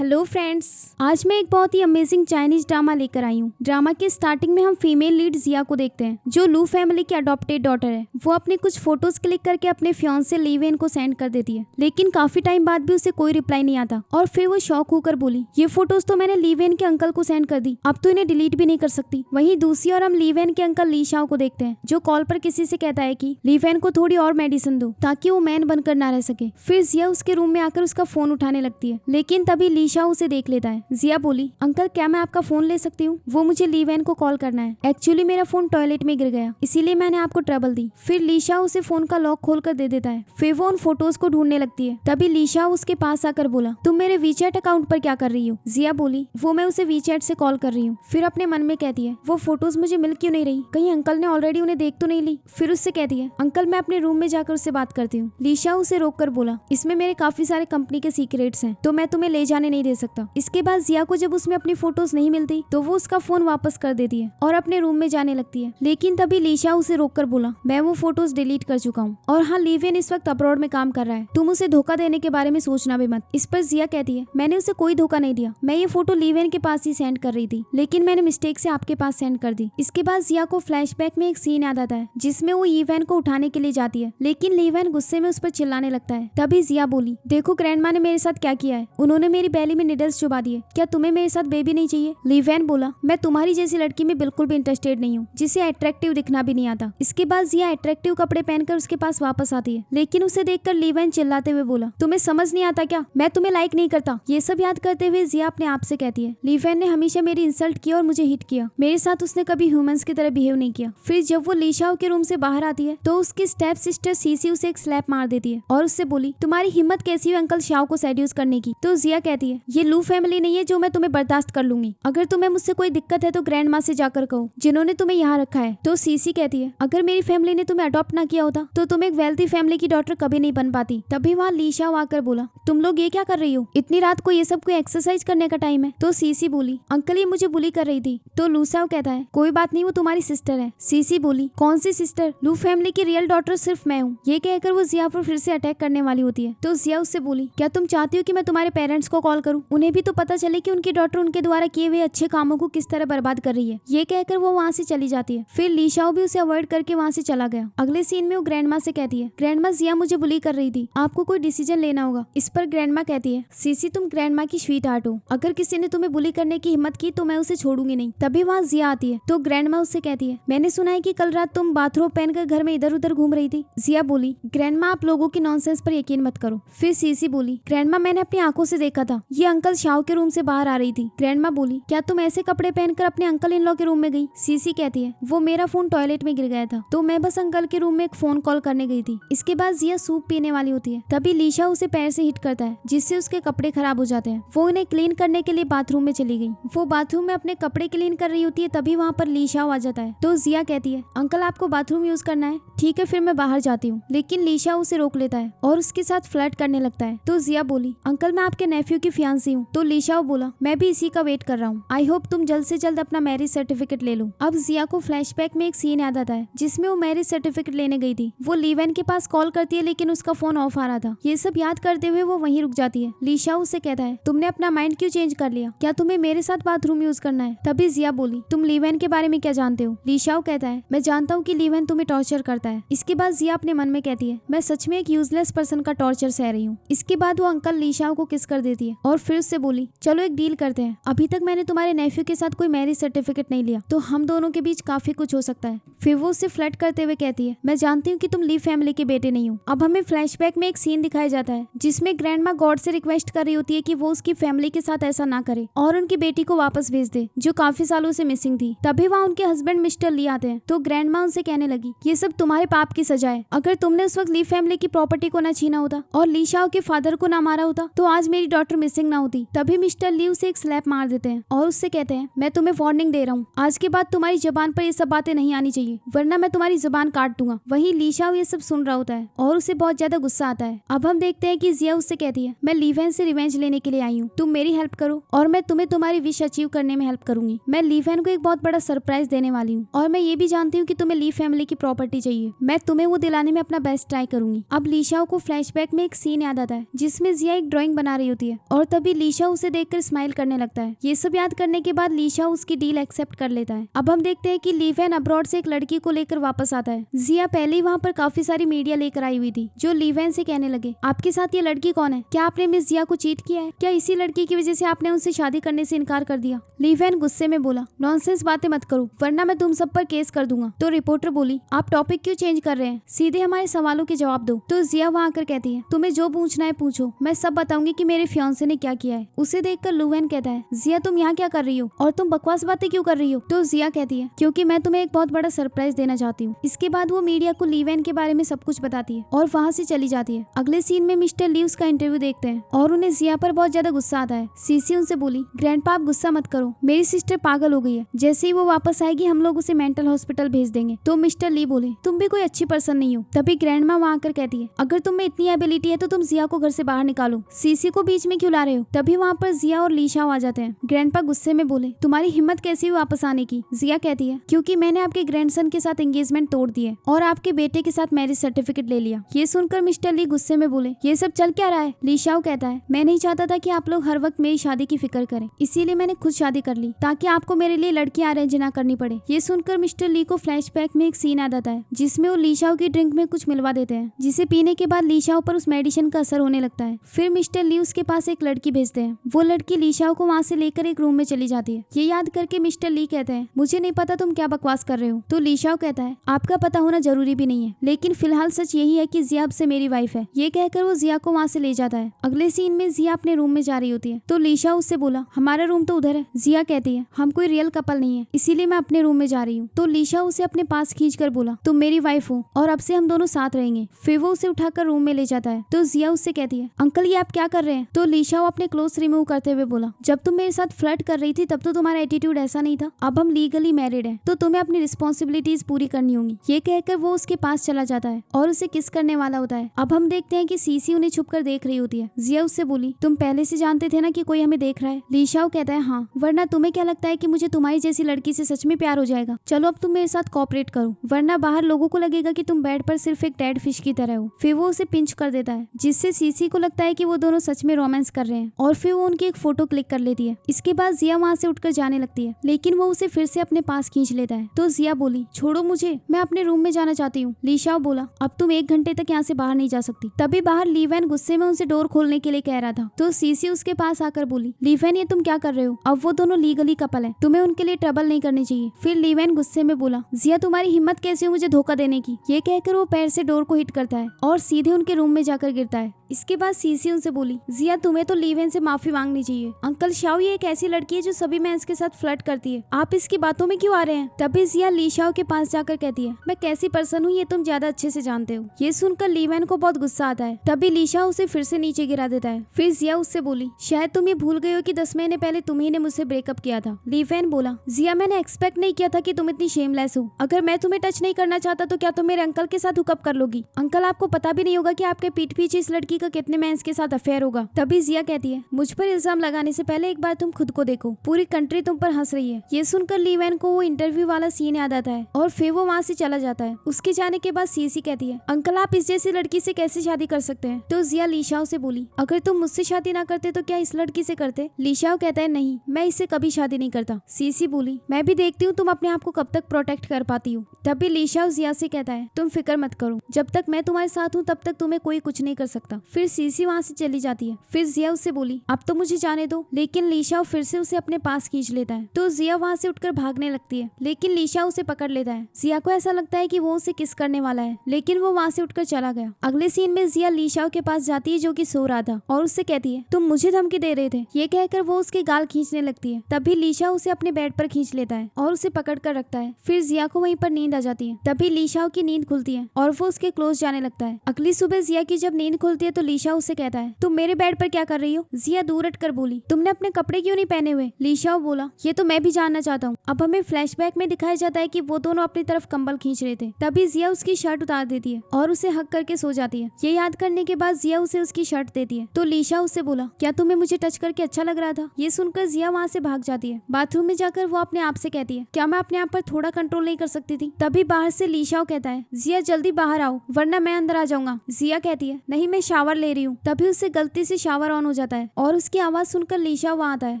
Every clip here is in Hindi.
हेलो फ्रेंड्स, आज मैं एक बहुत ही अमेजिंग चाइनीज ड्रामा लेकर आई हूँ। ड्रामा के स्टार्टिंग में हम फीमेल लीड जिया को देखते हैं, जो लू फैमिली की अडॉप्टेड डॉटर है। वो अपने कुछ फोटोज क्लिक करके अपने फियांसे ली वेन को सेंड कर देती है, लेकिन काफी टाइम बाद भी उसे कोई रिप्लाई नहीं आता। और फिर वो शॉक होकर बोली, ये फोटोज तो मैंने ली वेन के अंकल को सेंड कर दी, अब तो इन्हें डिलीट भी नहीं कर सकती। वहीं दूसरी ओर हम ली वेन के अंकल ली शाओ को देखते हैं, जो कॉल पर किसी से कहता है कि ली वेन को थोड़ी और मेडिसिन दो ताकि वो मैन बनकर ना रह सके। फिर जिया उसके रूम में आकर उसका फोन उठाने लगती है, लेकिन तभी ली शाओ उसे देख लेता है। जिया बोली, अंकल क्या मैं आपका फोन ले सकती हूँ? वो मुझे ली वेन को कॉल करना है। एक्चुअली मेरा फोन टॉयलेट में गिर गया, इसीलिए मैंने आपको ट्रबल दी। फिर ली शाओ उसे फोन का लॉक खोल कर दे देता है। फिर वो उन फोटोज को ढूंढने लगती है। तभी ली शाओ उसके पास आकर बोला, तुम मेरे वीचैट अकाउंट पर क्या कर रही हो? जिया बोली, वो मैं उसे वीचैट से कॉल कर रही हूँ। फिर अपने मन में कहती है, वो फोटोज मुझे मिल क्यों नहीं रही? कहीं अंकल ने ऑलरेडी उन्हें देख तो नहीं ली? फिर उससे कहती है, अंकल मैं अपने रूम में जाकर उससे बात करती हूँ। ली शाओ उसे रोक कर बोला, इसमें मेरे काफी सारे कंपनी के सीक्रेट्स हैं, तो मैं तुम्हें ले जाने नहीं दे सकता। इसके बाद जिया को जब उसमें अपनी फोटोज नहीं मिलती तो वो उसका फोन वापस कर देती है और अपने रूम में जाने लगती है। लेकिन तभी ली शाओ उसे रोककर बोला, मैं वो फोटोज डिलीट कर चुका हूँ, और हाँ ली वेन इस वक्त अब्रॉड में काम कर रहा है, तुम उसे धोखा देने के बारे में सोचना भी मत। इस पर जिया कहती है, मैंने उसे कोई धोखा नहीं दिया, मैं ये फोटो ली वेन के पास ही सेंड कर रही थी, लेकिन मैंने मिस्टेक से आपके पास सेंड कर दी। इसके बाद जिया को फ्लैशबैक में एक सीन याद आता है, जिसमें वो ली वेन को उठाने के लिए जाती है, लेकिन ली वेन गुस्से में उस पर चिल्लाने लगता है। तभी जिया बोली, देखो ग्रैंडमा ने मेरे साथ क्या किया है, उन्होंने मेरी बैली में निडल्स चुबा दिए, क्या तुम्हें मेरे साथ बेबी नहीं चाहिए? ली वेन बोला, मैं तुम्हारी जैसी लड़की में बिल्कुल भी इंटरेस्टेड नहीं हूँ, जिसे अट्रैक्टिव दिखना भी नहीं आता। इसके बाद जिया अट्रैक्टिव कपड़े पहनकर उसके पास वापस आती है, लेकिन उसे देखकर ली वेन चिल्लाते हुए बोला, तुम्हें समझ नहीं आता क्या, मैं तुम्हें लाइक नहीं करता। ये सब याद करते हुए जिया अपने आप से कहती है, ली वेन ने हमेशा मेरी इंसल्ट किया और मुझे हिट किया, मेरे साथ उसने कभी ह्यूमंस की तरह बिहेव नहीं किया। फिर जब वो ली शाओ के रूम से बाहर आती है तो उसकी स्टेप सिस्टर सीसी उसे एक स्लैप मार देती है और उससे बोली, तुम्हारी हिम्मत कैसी हुई अंकल शाओ को सेड्यूस करने की? तो जिया कहती है, ये लू फैमिली नहीं है जो मैं तुम्हें बर्दाश्त कर लूंगी, अगर तुम्हें मुझसे कोई दिक्कत है तो ग्रैंड माँ से जाकर कहो, जिन्होंने तुम्हें यहाँ रखा है। तो सीसी कहती है, अगर मेरी फैमिली ने तुम्हें अडॉप्ट ना किया होता तो तुम एक वेल्थी फैमिली की डॉटर कभी नहीं बन पाती। तभी वहाँ ली शाओ आकर बोला, तुम लोग ये क्या कर रही हो, इतनी रात को ये सब कोई एक्सरसाइज करने का टाइम है? तो सीसी बोली, अंकल ये मुझे बुली कर रही थी। तो लू शाओ कहता है, कोई बात नहीं, वो तुम्हारी सिस्टर है। सीसी बोली, कौन सी सिस्टर? लू फैमिली की रियल डॉटर सिर्फ मैं हूँ। ये कहकर वो जिया पर फिर से अटैक करने वाली होती है। तो जिया उससे बोली, क्या तुम चाहती हो कि मैं तुम्हारे पेरेंट्स को कॉल करूँ? उन्हें भी तो पता चले कि उनकी डॉटर उनके द्वारा किए हुए अच्छे कामों को किस तरह बर्बाद कर रही है। ये कहकर वो वहाँ से चली जाती है। फिर ली शाओ भी उसे अवॉइड करके वहाँ से चला गया। अगले सीन में वो ग्रैंडमा से कहती है, ग्रैंडमा जिया मुझे बुली कर रही थी, आपको कोई डिसीजन लेना होगा। इस पर ग्रैंडमा कहती है, सीसी तुम ग्रैंडमा की स्वीट हार्ट हो, अगर किसी ने तुम्हें बुली करने की हिम्मत की तो मैं उसे छोड़ूंगी नहीं। तभी वहाँ जिया आती है तो ग्रैंडमा उससे कहती है, मैंने सुना है कि कल रात तुम बाथरोब पहनकर घर में इधर उधर घूम रही थी। जिया बोली, ग्रैंडमा आप लोगों की नॉनसेंस पर यकीन मत करो। फिर सीसी बोली, ग्रैंडमा मैंने अपनी आंखों से देखा था, ये अंकल शाओ के रूम से बाहर आ रही थी। ग्रैंडमा बोली, क्या तुम ऐसे कपड़े पहनकर अपने अंकल इन लॉ के रूम में गई? सीसी कहती है, वो मेरा फोन टॉयलेट में गिर गया था तो मैं बस अंकल के रूम में एक फोन कॉल करने गई थी। इसके बाद जिया सूप पीने वाली होती है, तभी ली शाओ उसे पैर से हिट करता है, जिससे उसके कपड़े खराब हो जाते हैं। वो उन्हें क्लीन करने के लिए बाथरूम में चली गई। वो बाथरूम में अपने कपड़े क्लीन कर रही होती है, तभी वहाँ पर ली शाओ आ जाता है। तो जिया कहती है, अंकल आपको बाथरूम यूज करना है? ठीक है फिर मैं बाहर जाती हूँ। लेकिन ली शाओ उसे रोक लेता है और उसके साथ फ्लर्ट करने लगता है। तो जिया बोली, अंकल मैं आपके नेफ्यू की फियांसी हूँ। तो ली शाओ बोला, मैं भी इसी का वेट कर रहा हूँ, आई होप तुम जल्द से जल्द अपना मैरिज सर्टिफिकेट ले लो। अब जिया को फ्लैशबैक में एक सीन याद आता है, जिसमें वो मैरिज सर्टिफिकेट लेने गई थी। वो ली वेन के पास कॉल करती है, लेकिन उसका फोन ऑफ आ रहा था। ये सब याद करते हुए वो वहीं रुक जाती है। ली शाओ उससे कहता है, तुमने अपना माइंड क्यों चेंज कर लिया, क्या तुम्हें मेरे साथ बाथरूम यूज करना है? तभी जिया बोली, तुम ली वेन के बारे में क्या जानते हो? ली शाओ कहता है, मैं जानता हूँ कि ली वेन तुम्हें टॉर्चर करता है। इसके बाद जिया अपने मन में कहती है, मैं सच में एक यूजलेस पर्सन का टॉर्चर सह रही हूँ। इसके बाद वो अंकल ली शाओ को किस कर देती है और फिर उससे बोली, चलो एक डील करते हैं, अभी तक मैंने तुम्हारे नेफ्यू के साथ कोई मैरिज सर्टिफिकेट नहीं लिया, तो हम दोनों के बीच काफी कुछ हो सकता है। फिर वो उससे फ्लर्ट करते हुए कहती है, मैं जानती हूँ कि तुम ली फैमिली के बेटे नहीं हो। अब हमें फ्लैशबैक में एक सीन दिखाया जाता है, जिसमें ग्रैंडमा गॉड से रिक्वेस्ट कर रही होती है कि वो उसकी फैमिली के साथ ऐसा ना करे और उनकी बेटी को वापस भेज दे, जो काफी सालों से मिसिंग थी। तभी वहाँ उनके हस्बैंड मिस्टर ली आते हैं। तो ग्रैंडमा उनसे कहने लगी, ये सब तुम्हारे पाप की सजा है, अगर तुमने उस वक्त ली फैमिली की प्रॉपर्टी को ना छीना होता और ली शाओ के फादर को ना मारा होता तो आज मेरी डॉटर मिसिंग ना होती। तभी मिस्टर ली उसे एक स्लैप मार देते हैं और उससे कहते हैं, मैं तुम्हें वार्निंग दे रहा हूँ, आज के बाद तुम्हारी जबान पर ये सब बातें नहीं आनी चाहिए, वरना मैं तुम्हारी जुबान काट दूंगा। वहीं ली शाओ ये सब सुन रहा होता है और उसे बहुत ज्यादा गुस्सा आता है। अब हम देखते हैं कि जिया उससे कहती है, मैं ली वेन से रिवेंज लेने के लिए आई हूँ, तुम मेरी हेल्प करो और मैं तुम्हें तुम्हारी विश अचीव करने में हेल्प करूंगी। मैं ली वेन को एक बहुत बड़ा सरप्राइज देने वाली हूँ और मैं ये भी जानती हूँ कि तुम्हें ली फैमिली की प्रॉपर्टी चाहिए, मैं तुम्हें वो दिलाने में अपना बेस्ट ट्राई करूंगी। अब ली शाओ को फ्लैशबैक में एक सीन याद आता है, जिसमें जिया एक ड्राइंग बना रही होती है और तभी लीशा उसे देखकर स्माइल करने लगता है। ये सब याद करने के बाद लीशा उसकी डील एक्सेप्ट कर लेता है। अब हम देखते हैं कि ली वैन अब्रॉड से एक लड़की को लेकर वापस आता है। जिया पहले ही वहाँ पर काफी सारी मीडिया लेकर आई हुई थी, जो ली वैन से कहने लगे, आपके साथ ये लड़की कौन है? क्या आपने मिस जिया को चीट किया है? क्या इसी लड़की की वजह से आपने उनसे शादी करने से इनकार कर दिया? ली वैन गुस्से में बोला, नॉनसेंस बातें मत करो वरना मैं तुम सब पर केस कर दूंगा। तो रिपोर्टर बोली, आप टॉपिक क्यों चेंज कर रहे हैं? सीधे हमारे सवालों के जवाब दो। तो जिया वहाँ आकर कहती है, तुम्हें जो पूछना है पूछो, मैं सब बताऊंगी कि मेरे फियांसे ने क्या किया है। उसे देखकर लू वैन कहता है, जिया तुम यहाँ क्या कर रही हो और तुम बकवास बातें क्यों कर रही हो? तो जिया कहती है, क्योंकि मैं तुम्हें एक बहुत बड़ा सरप्राइज देना चाहती हूँ। इसके बाद वो मीडिया को ली वैन के बारे में सब कुछ बताती है और वहाँ से चली जाती है। अगले सीन में मिस्टर ली उसका इंटरव्यू देखते हैं और उन्हें जिया पर बहुत ज्यादा गुस्सा आता है। सीसी उनसे बोली, ग्रैंडपा आप गुस्सा मत करो, मेरी सिस्टर पागल हो गई है, जैसे ही वो वापस आएगी हम लोग उसे मेंटल हॉस्पिटल भेज देंगे। तो मिस्टर ली बोले, तुम भी कोई अच्छी पर्सन नहीं हो। तभी ग्रैंडमा वहाँ आकर कहती है, अगर तुम में इतनी एबिलिटी है तो तुम जिया को घर से बाहर निकालो, सीसी को बीच में क्यों ला रहे हो? तभी वहाँ पर जिया और लीशा आ जाते हैं। ग्रैंडपा गुस्से में बोले, तुम्हारी हिम्मत कैसी हुई वापस आने की? जिया कहती है, क्योंकि मैंने आपके ग्रैंडसन के साथ एंगेजमेंट तोड़ दिए और आपके बेटे के साथ मैरिज सर्टिफिकेट ले लिया। ये सुनकर मिस्टर ली गुस्से में बोले, ये सब चल क्या रहा है? लीशाओ कहता है, मैं नहीं चाहता था कि आप लोग हर वक्त मेरी शादी की फिक्र करें, इसीलिए मैंने खुद शादी कर ली ताकि आपको मेरे लिए लड़कियां अरेंज ना करनी पड़े। ये सुनकर मिस्टर ली को फ्लैशबैक में एक सीन आ जाता है जिसमें वो लीशाओ की ड्रिंक में कुछ मिलवा देते हैं, जिसे पीने के बाद लीशाओ पर उस मेडिसिन का असर होने लगता है। फिर मिस्टर ली उसके पास एक लड़की भेजते हैं। वो लड़की लीशाओ को वहाँ से लेकर एक रूम में चली जाती है। ये याद करके मिस्टर ली कहते हैं, मुझे नहीं पता तुम क्या बकवास कर रहे हो। तो लीशाओ कहता है, आपका पता होना जरूरी भी नहीं है, लेकिन फिलहाल सच यही है कि जिया अब से मेरी वाइफ है। ये कहकर वो जिया को वहाँ से ले जाता है। अगले सीन में जिया अपने रूम में जा रही होती है तो लीशा उससे बोला, हमारा रूम तो उधर है। जिया कहती है, हम कोई रियल कपल नहीं है, इसीलिए मैं अपने रूम में जा रही हूँ। तो लीशा उसे अपने पास खींच कर बोला, तुम मेरी वाइफ हो और अब से हम दोनों साथ रहेंगे। फिर वो उसे उठाकर रूम में ले जाता है। तो जिया उससे कहती है, अंकल ये आप क्या कर रहे हैं? तो लीशा अपने क्लोथ रिमूव करते हुए बोला, जब तुम मेरे साथ फ्लर्ट कर रही थी तब तो तुम्हारा एटीट्यूड ऐसा नहीं था, अब हम लीगली मैरिड हैं तो तुम्हें अपनी रिस्पॉन्सिबिलिटीज पूरी करनी होंगी। ये कहकर वो उसके पास चला जाता है और उसे किस करने वाला होता है। अब हम देखते हैं कि सीसी उन्हें छुपकर देख रही होती है। जिया उससे बोली, तुम पहले से जानते थे ना कि कोई हमें देख रहा है? लीशाओ कहता है, हाँ, वरना तुम्हें क्या लगता है कि मुझे तुम्हारी जैसी लड़की से सच में प्यार हो जाएगा? चलो अब तुम मेरे साथ कोऑपरेट करो, वरना बाहर लोगों को लगेगा कि तुम बेड पर सिर्फ एक डेड फिश की तरह हो। फिर वो उसे पिंच कर देता है जिससे सीसी को लगता है कि वो दोनों सच में रोमांस कर रहे हैं और फिर वो उनकी एक फोटो क्लिक कर लेती है। इसके बाद जिया वहाँ से उठकर जाने लगती है, लेकिन वो उसे फिर से अपने पास खींच लेता है। तो जिया बोली, छोड़ो मुझे, मैं अपने रूम में जाना चाहती हूँ। लीशाओ बोला, अब तुम 1 घंटे तक यहाँ से बाहर नहीं जा सकती। तभी बाहर ली वैन गुस्से में उनसे डोर खोलने के लिए कह रहा था। तो सीसी उसके पास आकर बोली, ली वैन ये तुम क्या कर रहे हो? अब वो दोनों लीगली कपल है, तुम्हें उनके लिए ट्रबल नहीं करनी चाहिए। फिर ली वैन गुस्से में बोला, जिया तुम्हारी हिम्मत कैसे हुई मुझे धोखा देने की? ये कहकर वो पैर से डोर को हिट करता है और सीधे उनके रूम में जाकर गिरता है। इसके बाद सीसी उनसे बोली, जिया तुम्हें तो ली वैन से माफी मांगनी चाहिए। अंकल शाओ ये एक ऐसी लड़की है जो सभी मेंस के साथ फ्लर्ट करती है, आप इसकी बातों में क्यों आ रहे हैं? तभी जिया ली शाओ के पास जाकर कहती है, मैं कैसी पर्सन हूँ ये तुम ज्यादा अच्छे से जानते हो। ये सुनकर ली वैन को बहुत गुस्सा आता है। तभी लीशा उसे फिर से नीचे गिरा देता है। फिर जिया उससे बोली, शायद तुम ये भूल गए हो कि 10 महीने पहले तुम्ही ने मुझसे ब्रेकअप किया था। ली वैन बोला, जिया मैंने एक्सपेक्ट नहीं किया था कि तुम इतनी शेमलेस हो। अगर मैं तुम्हें टच नहीं करना चाहता तो क्या तुम मेरे अंकल के साथ हुकअप कर लोगी? अंकल आपको पता भी नहीं होगा कि आपके पीठ पीछे इस लड़की का कितने मेंस के साथ अफेयर होगा। तभी जिया कहती है, मुझ पर इल्जाम लगाने से पहले एक बार तुम खुद को देखो, पूरी कंट्री तुम पर हंस रही है। ये सुनकर ली वैन को वो इंटरव्यू वाला सीन याद आता है और फिर वो वहाँ से चला जाता है। उसके जाने के बाद सीसी कहती है, अंकल आप इस जैसी लड़की से कैसे शादी कर सकते हैं? तो जिया लीशाओ से बोली, अगर तुम मुझसे शादी ना करते तो क्या इस लड़की से करते? लीशाओ कहता है, नहीं मैं इससे कभी शादी नहीं करता। सीसी बोली, मैं भी देखती हूँ तुम अपने आप को कब तक प्रोटेक्ट कर पाती हो। तभी लीशाओ जिया से कहता है, तुम फिक्र मत करो, जब तक मैं तुम्हारे साथ हूँ तब तक तुम्हें कोई कुछ नहीं कर सकता। फिर सीसी वहाँ से चली जाती है। फिर जिया उससे बोली, अब तो मुझे जाने दो, लेकिन लीशाओ फिर से उसे अपने पास खींच लेता है। तो जिया वहाँ से उठकर भागने लगती है, लेकिन लीशा उसे पकड़ लेता है। जिया को ऐसा लगता है कि वो उसे किस करने वाला है, लेकिन वो वहाँ से उठकर चला गया। अगले सीन में जिया लीशाओ के पास जाती है जो कि सो रहा था और उससे कहती है, तुम मुझे धमकी दे रहे थे। ये कहकर वो उसके गाल खींचने लगती है। तभी लीशा उसे अपने बेड पर खींच लेता है और उसे पकड़ कर रखता है। फिर जिया को वहीं पर नींद आ जाती है। तभी लीशाओ की नींद खुलती है और वो उसके क्लोज जाने लगता है। अगली सुबह जिया की जब नींद खुलती है तो लीशा उससे कहता है, तुम मेरे बेड पर क्या कर रही हो? जिया दूर हटकर बोली, तुमने अपने कपड़े क्यों नहीं पहने हुए? लीशाओ बोला, ये तो मैं भी जानना चाहता हूँ। अब हमें फ्लैशबैक में दिखाया जाता है कि वो दोनों अपनी तरफ कंबल खींच रहे थे। तभी जिया उसकी शर्ट उतार देती है और उसे हक करके सो जाती है। ये याद करने के बाद जिया उसे उसकी शर्ट देती है। तो लीशा उससे बोला, क्या तुम्हें मुझे टच करके अच्छा लग रहा था? ये सुनकर जिया वहाँ से भाग जाती है। बाथरूम में जाकर वो अपने आप से कहती है, क्या मैं अपने आप पर थोड़ा कंट्रोल नहीं कर सकती थी? तभी बाहर से लीशाओ कहता है, जिया जल्दी बाहर आओ वरना मैं अंदर आ जाऊंगा। जिया कहती है, नहीं मैं शावर शावर ले रही हूँ। तभी उससे गलती से शावर ऑन हो जाता है और उसकी आवाज सुनकर लीशा वहाँ आता है।